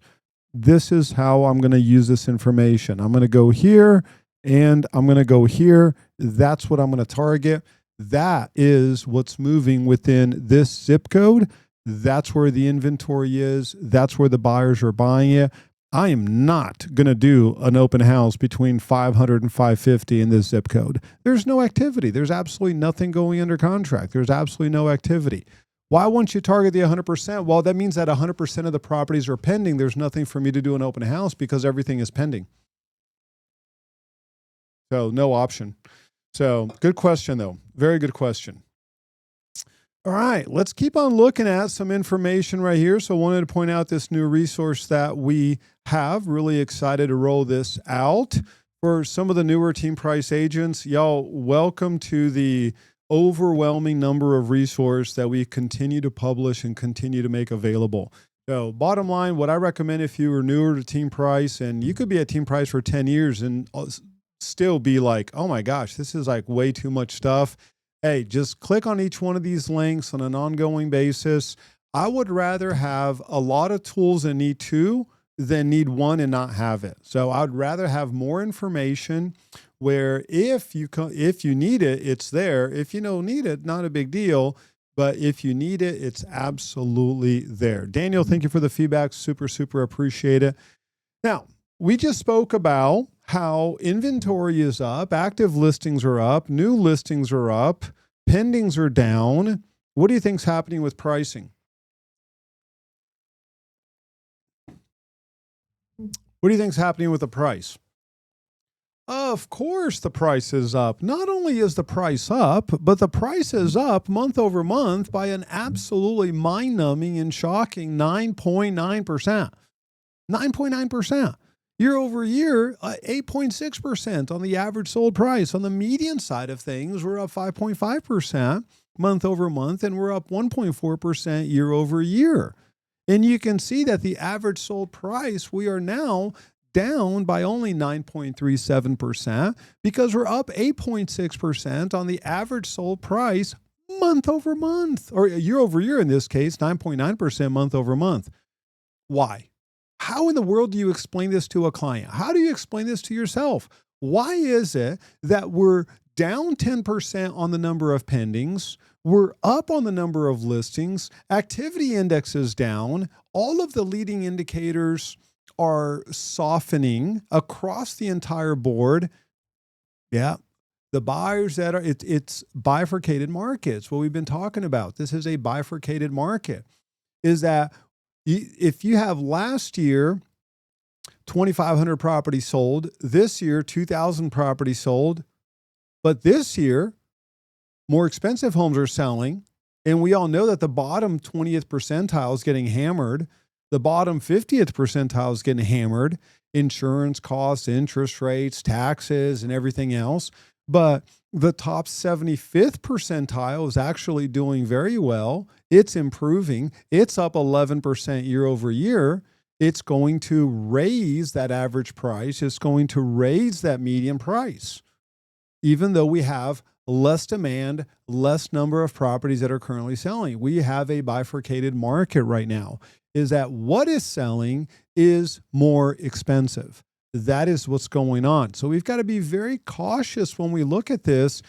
This is how I'm going to use this information. I'm going to go here and I'm going to go here. That's what I'm going to target. That is what's moving within this zip code. That's where the inventory is. That's where the buyers are buying it. I am not going to do an open house between 500 and 550 in this zip code. There's no activity. There's absolutely nothing going under contract. There's absolutely no activity. Why won't you target the 100%? Well, that means that 100% of the properties are pending. There's nothing for me to do an open house because everything is pending. So no option. So good question, though. Very good question. All right, let's keep on looking at some information right here. So I wanted to point out this new resource that we have. Really excited to roll this out. For some of the newer team price agents, y'all, welcome to the overwhelming number of resources that we continue to publish and continue to make available. So bottom line, what I recommend if you are newer to team price, and you could be at team price for 10 years and still be like, oh my gosh, this is like way too much stuff. Hey, just click on each one of these links on an ongoing basis. I would rather have a lot of tools and need two than need one and not have it. So I'd rather have more information where if you need it, it's there. If you don't need it, not a big deal. But if you need it, it's absolutely there. Daniel, thank you for the feedback. Super, super appreciate it. Now, we just spoke about how inventory is up, active listings are up, new listings are up, pendings are down. What do you think's happening with pricing? What do you think's happening with the price? Of course, the price is up. Not only is the price up, but the price is up month over month by an absolutely mind-numbing and shocking 9.9%. 9.9%. Year over year, 8.6% on the average sold price. On the median side of things, we're up 5.5% month over month, and we're up 1.4% year over year. And you can see that the average sold price, we are now down by only 9.37% because we're up 8.6% on the average sold price month over month, or year over year in this case, 9.9% month over month. Why? How in the world do you explain this to a client? How do you explain this to yourself? Why is it that we're down 10% on the number of pendings? We're up on the number of listings. Activity index is down. All of the leading indicators are softening across the entire board. Yeah. The buyers that are, it's bifurcated markets, what we've been talking about. This is a bifurcated market. Is that if you have last year, 2,500 properties sold, this year, 2,000 properties sold, but this year, more expensive homes are selling, and we all know that the bottom 20th percentile is getting hammered. The bottom 50th percentile is getting hammered. Insurance costs, interest rates, taxes, and everything else. But the top 75th percentile is actually doing very well. It's improving. It's up 11% year over year. It's going to raise that average price. It's going to raise that median price, even though we have less demand, less number of properties that are currently selling. We have a bifurcated market right now. Is that what is selling is more expensive. That is what's going on. So we've got to be very cautious when we look at this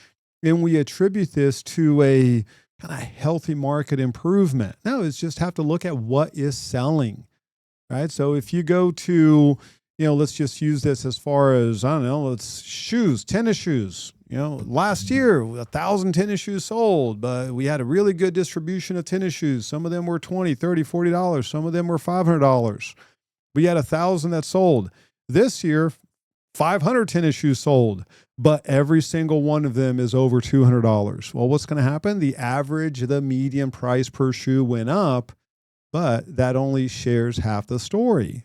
and we attribute this to a kind of healthy market improvement. No, it's just have to look at what is selling, right? So if you go to, let's just use this as far as, I don't know, let's shoes, tennis shoes. Last year, 1,000 tennis shoes sold, but we had a really good distribution of tennis shoes. Some of them were $20, $30, $40. Some of them were $500. We had 1,000 that sold. This year, 500 tennis shoes sold, but every single one of them is over $200. Well, what's going to happen? The median price per shoe went up, but that only shares half the story.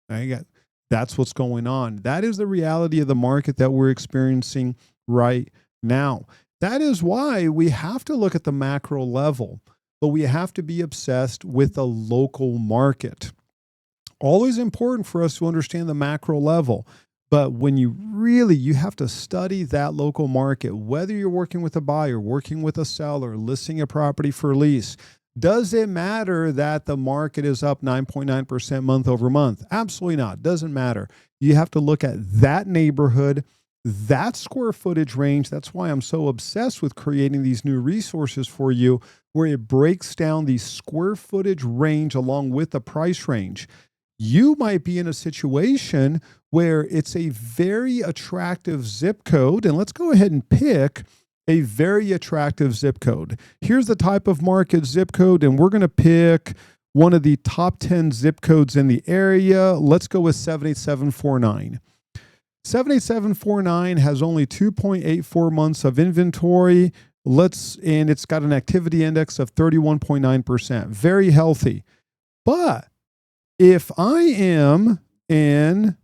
Right? That's what's going on. That is the reality of the market that we're experiencing right now. That is why we have to look at the macro level, but we have to be obsessed with the local market. Always important for us to understand the macro level. But when you have to study that local market, whether you're working with a buyer, working with a seller, listing a property for lease, does it matter that the market is up 9.9% month over month? Absolutely not. Doesn't matter. You have to look at that neighborhood, that square footage range. That's why I'm so obsessed with creating these new resources for you, where it breaks down the square footage range along with the price range. You might be in a situation where it's a very attractive zip code, and let's go ahead and pick a very attractive zip code. Here's the type of market zip code, and we're going to pick one of the top 10 zip codes in the area. Let's go with 78749. 78749 has only 2.84 months of inventory. And it's got an activity index of 31.9%. Very healthy. But if I am in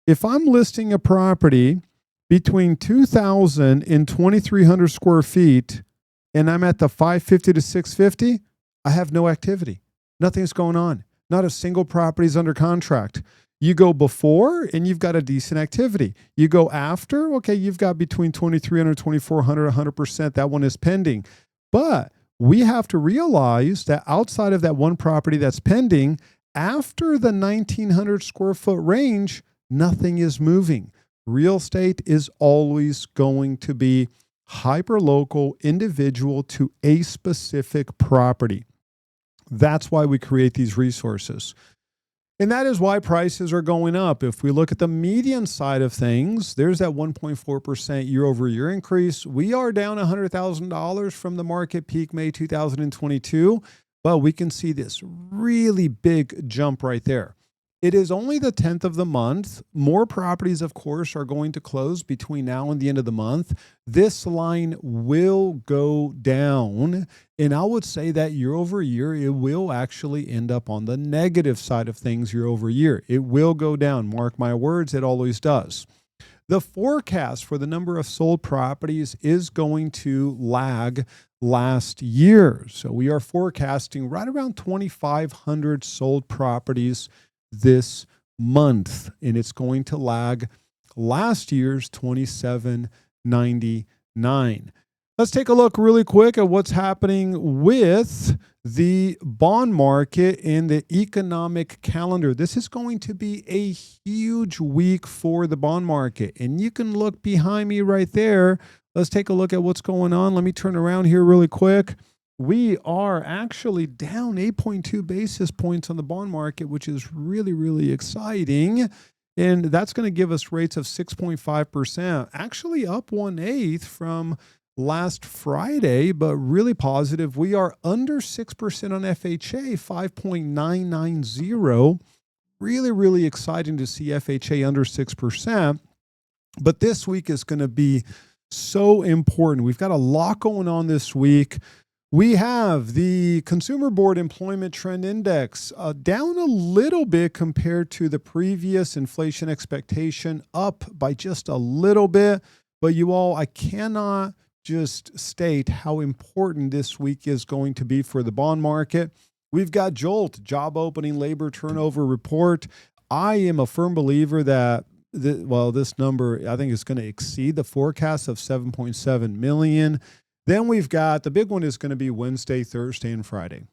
If I'm listing a property between 2,000 and 2,300 square feet and I'm at the 550 to 650, I have no activity. Nothing's going on. Not a single property is under contract. You go before and you've got a decent activity. You go after, okay, you've got between 2,300, 2,400, 100%. That one is pending. But we have to realize that outside of that one property that's pending, after the 1,900 square foot range, nothing is moving. Real estate is always going to be hyper local, individual to a specific property. That's why we create these resources. And that is why prices are going up. If we look at the median side of things, there's that 1.4% year over year increase. We are down $100,000 from the market peak May 2022, but we can see this really big jump right there. It is only the 10th of the month. More properties, of course, are going to close between now and the end of the month. This line will go down. And I would say that year over year, it will actually end up on the negative side of things year over year. It will go down. Mark my words, it always does. The forecast for the number of sold properties is going to lag last year. So we are forecasting right around 2,500 sold properties this month, and it's going to lag last year's 2,799. Let's take a look really quick at what's happening with the bond market and the economic calendar. This is going to be a huge week for the bond market, and you can look behind me right there. Let's take a look at what's going on. Let me turn around here really quick. We are actually down 8.2 basis points on the bond market, which is really, really exciting. And that's going to give us rates of 6.5%, actually up 1/8 from last Friday, but really positive. We are under 6% on FHA, 5.990. Really, really exciting to see FHA under 6%. But this week is going to be so important. We've got a lot going on this week. We have the Consumer Board Employment Trend Index down a little bit compared to the previous inflation expectation, up by just a little bit. But you all, I cannot just state how important this week is going to be for the bond market. We've got JOLT, Job Opening Labor Turnover Report. I am a firm believer that this number, I think, is going to exceed the forecast of 7.7 million. Then we've got the big one is going to be Wednesday, Thursday, and Friday.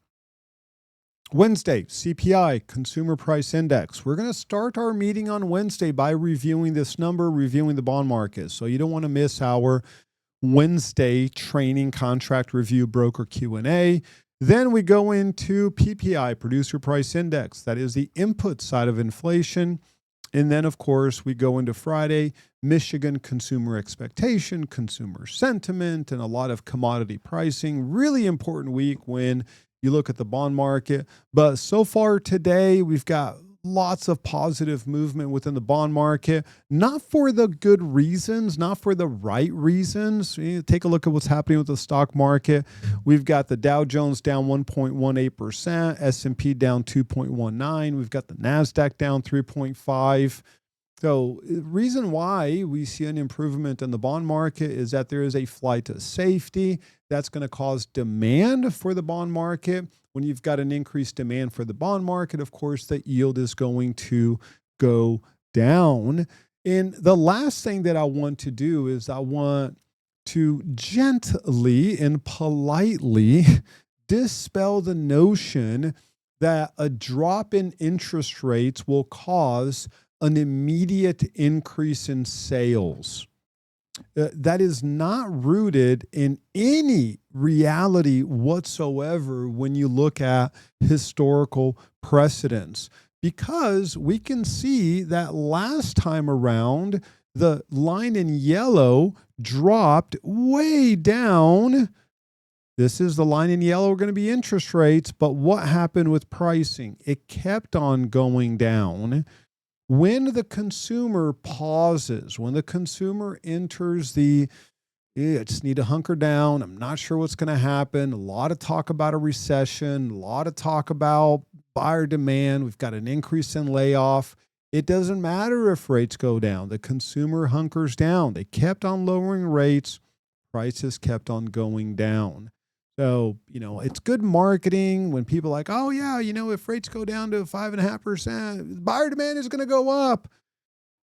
Wednesday, CPI, Consumer Price Index. We're going to start our meeting on Wednesday by reviewing this number, reviewing the bond market. So you don't want to miss our Wednesday training contract review broker Q&A. Then we go into PPI, Producer Price Index. That is the input side of inflation. And then, of course, we go into Friday, Michigan consumer expectation, consumer sentiment, and a lot of commodity pricing. Really important week when you look at the bond market. But so far today, we've got lots of positive movement within the bond market, not for the good reasons, not for the right reasons. You take a look at what's happening with the stock market. We've got the Dow Jones down 1.18%, S&P down 2.19%. We've got the NASDAQ down 3.5%. So the reason why we see an improvement in the bond market is that there is a flight to safety that's going to cause demand for the bond market. When you've got an increased demand for the bond market, of course, the yield is going to go down. And the last thing that I want to do is I want to gently and politely dispel the notion that a drop in interest rates will cause an immediate increase in sales. That is not rooted in any reality whatsoever when you look at historical precedents, because we can see that last time around, the line in yellow dropped way down. This is the line in yellow, going to be interest rates. But what happened with pricing? It kept on going down. When the consumer pauses, when the consumer enters I just need to hunker down, I'm not sure what's going to happen. A lot of talk about a recession, a lot of talk about buyer demand. We've got an increase in layoff. It doesn't matter if rates go down. The consumer hunkers down. They kept on lowering rates. Prices kept on going down. So, it's good marketing when people are like, oh, yeah, if rates go down to 5.5%, buyer demand is going to go up.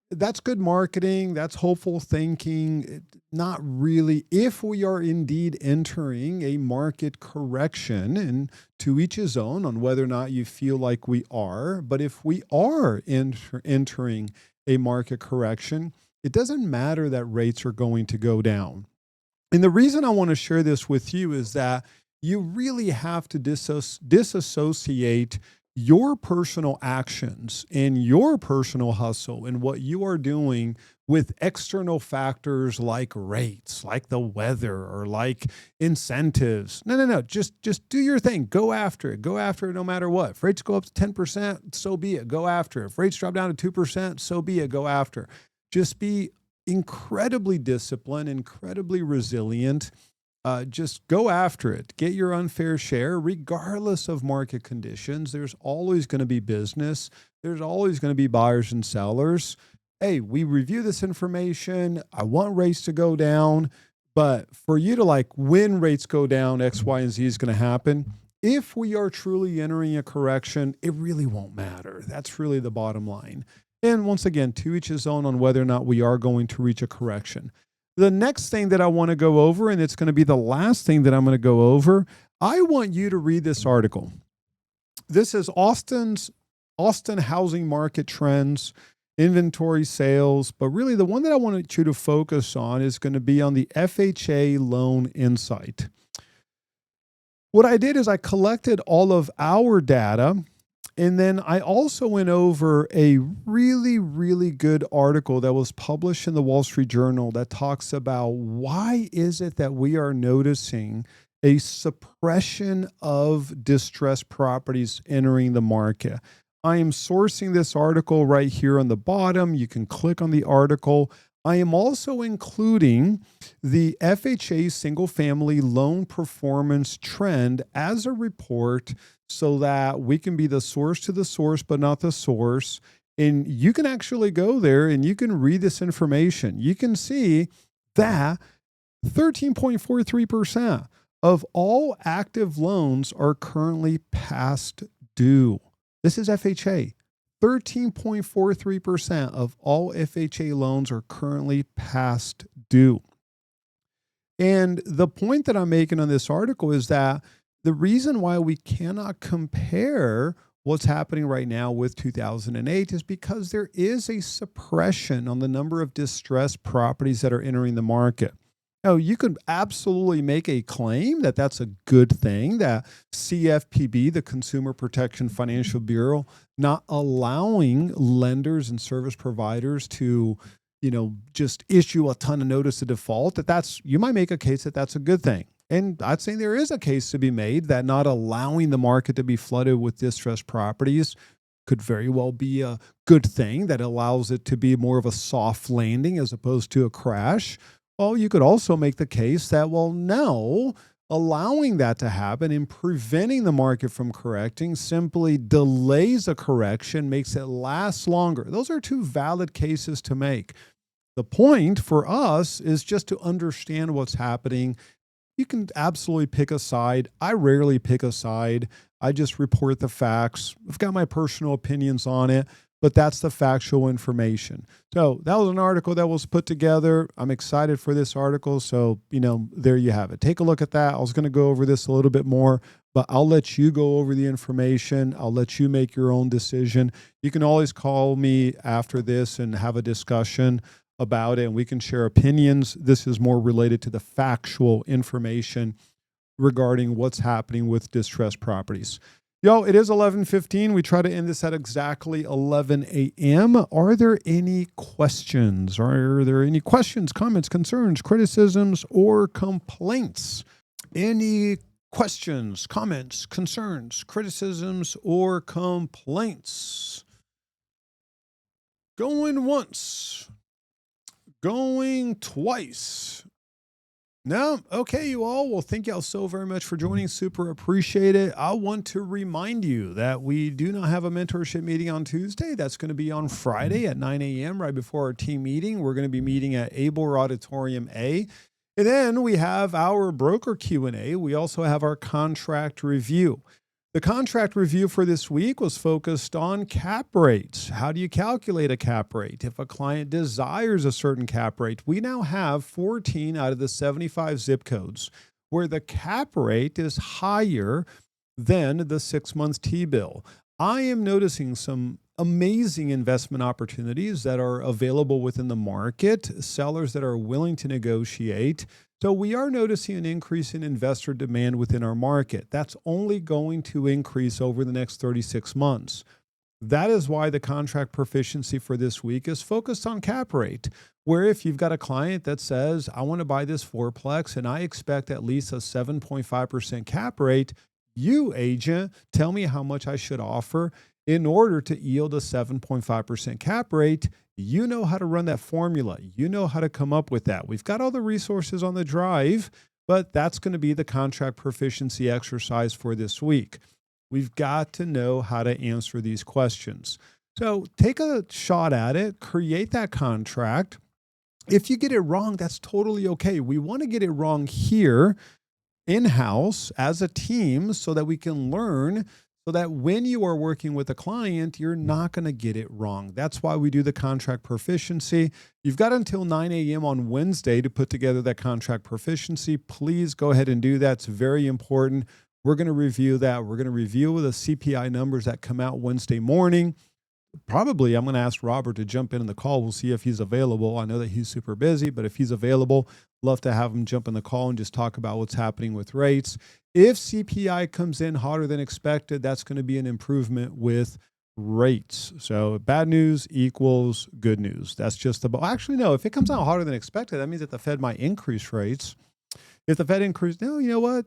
That's good marketing. That's hopeful thinking. Not really. If we are indeed entering a market correction, and to each his own on whether or not you feel like we are, but if we are entering a market correction, it doesn't matter that rates are going to go down. And the reason I want to share this with you is that you really have to disassociate your personal actions and your personal hustle and what you are doing with external factors like rates, like the weather, or like incentives. No. Just do your thing. Go after it. Go after it no matter what. If rates go up to 10%, so be it. Go after it. If rates drop down to 2%, so be it. Go after it. Just be incredibly disciplined, incredibly resilient. Just go after it. Get your unfair share, regardless of market conditions. There's always going to be business. There's always going to be buyers and sellers. Hey, we review this information. I want rates to go down, but for you to when rates go down, X, Y, and Z is going to happen. If we are truly entering a correction, it really won't matter. That's really the bottom line. And once again, to each his own on whether or not we are going to reach a correction. The next thing that I want to go over, and it's going to be the last thing that I'm going to go over, I want you to read this article. This is Austin housing market trends, inventory sales, but really the one that I want you to focus on is going to be on the FHA Loan Insight. What I did is I collected all of our data. And then I also went over a really, really good article that was published in the Wall Street Journal that talks about why is it that we are noticing a suppression of distressed properties entering the market. I am sourcing this article right here on the bottom. You can click on the article. I am also including the FHA single family loan performance trend as a report so that we can be the source to the source, but not the source. And you can actually go there and you can read this information. You can see that 13.43% of all active loans are currently past due. This is FHA. 13.43% of all FHA loans are currently past due. And the point that I'm making on this article is that the reason why we cannot compare what's happening right now with 2008 is because there is a suppression on the number of distressed properties that are entering the market. Now, you could absolutely make a claim that that's a good thing, that CFPB, the Consumer Protection Financial Bureau, not allowing lenders and service providers to, just issue a ton of notice of default, you might make a case that that's a good thing. And I'd say there is a case to be made that not allowing the market to be flooded with distressed properties could very well be a good thing that allows it to be more of a soft landing as opposed to a crash. Well, you could also make the case that, no, allowing that to happen and preventing the market from correcting simply delays a correction, makes it last longer. Those are two valid cases to make. The point for us is just to understand what's happening. You can absolutely pick a side. I rarely pick a side. I just report the facts. I've got my personal opinions on it, but that's the factual information. So that was an article that was put together. I'm excited for this article. So, there you have it. Take a look at that. I was going to go over this a little bit more, but I'll let you go over the information. I'll let you make your own decision. You can always call me after this and have a discussion about it, and we can share opinions. This is more related to the factual information regarding what's happening with distressed properties. Yo, it is 11:15. We try to end this at exactly 11 a.m. Are there any questions? Are there any questions, comments, concerns, criticisms, or complaints? Any questions, comments, concerns, criticisms, or complaints? Going once. Going twice. No, okay, you all. Well, thank y'all so very much for joining. Super appreciate it. I want to remind you that we do not have a mentorship meeting on Tuesday. That's going to be on Friday at 9 a.m. right before our team meeting. We're going to be meeting at Abel Auditorium A. And then we have our broker Q&A. We also have our contract review. The contract review for this week was focused on cap rates. How do you calculate a cap rate? If a client desires a certain cap rate, we now have 14 out of the 75 zip codes where the cap rate is higher than the 6 months T-bill. I am noticing some amazing investment opportunities that are available within the market, sellers that are willing to negotiate. So we are noticing an increase in investor demand within our market. That's only going to increase over the next 36 months. That is why the contract proficiency for this week is focused on cap rate, where if you've got a client that says, I want to buy this fourplex and I expect at least a 7.5% cap rate, you, agent, tell me how much I should offer in order to yield a 7.5% cap rate. You know how to run that formula. You know how to come up with that. We've got all the resources on the drive, but that's going to be the contract proficiency exercise for this week. We've got to know how to answer these questions. So take a shot at it, create that contract. If you get it wrong, that's totally okay. We want to get it wrong here in-house as a team so that we can learn, so that when you are working with a client, you're not going to get it wrong. That's why we do the contract proficiency. You've got until 9 a.m. on Wednesday to put together that contract proficiency. Please go ahead and do that. It's very important. We're going to review that. We're going to review the CPI numbers that come out Wednesday morning. Probably I'm going to ask Robert to jump in the call. We'll see if he's available. I know that he's super busy, but if he's available, love to have him jump in the call and just talk about what's happening with rates. If CPI comes in hotter than expected, that's going to be an improvement with rates. So bad news equals good news. That's just about, actually, no, if it comes out hotter than expected, that means that the Fed might increase rates. If the Fed increases, no, you know what?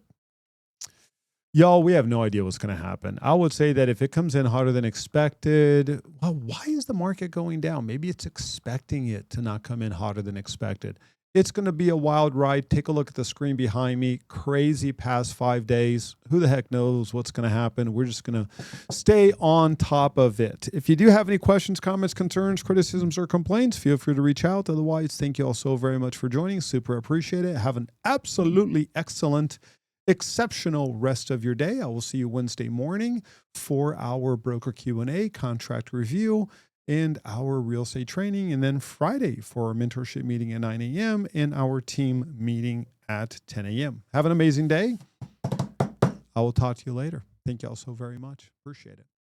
Y'all, we have no idea what's going to happen. I would say that if it comes in hotter than expected, well, why is the market going down? Maybe it's expecting it to not come in hotter than expected. It's going to be a wild ride. Take a look at the screen behind me. Crazy past 5 days. Who the heck knows what's going to happen? We're just going to stay on top of it. If you do have any questions, comments, concerns, criticisms, or complaints, feel free to reach out. Otherwise, thank you all so very much for joining. Super appreciate it. Have an absolutely excellent, exceptional rest of your day. I will see you Wednesday morning for our broker Q&A, contract review, and our real estate training. And then Friday for our mentorship meeting at 9 a.m. and our team meeting at 10 a.m. Have an amazing day. I will talk to you later. Thank you all so very much. Appreciate it.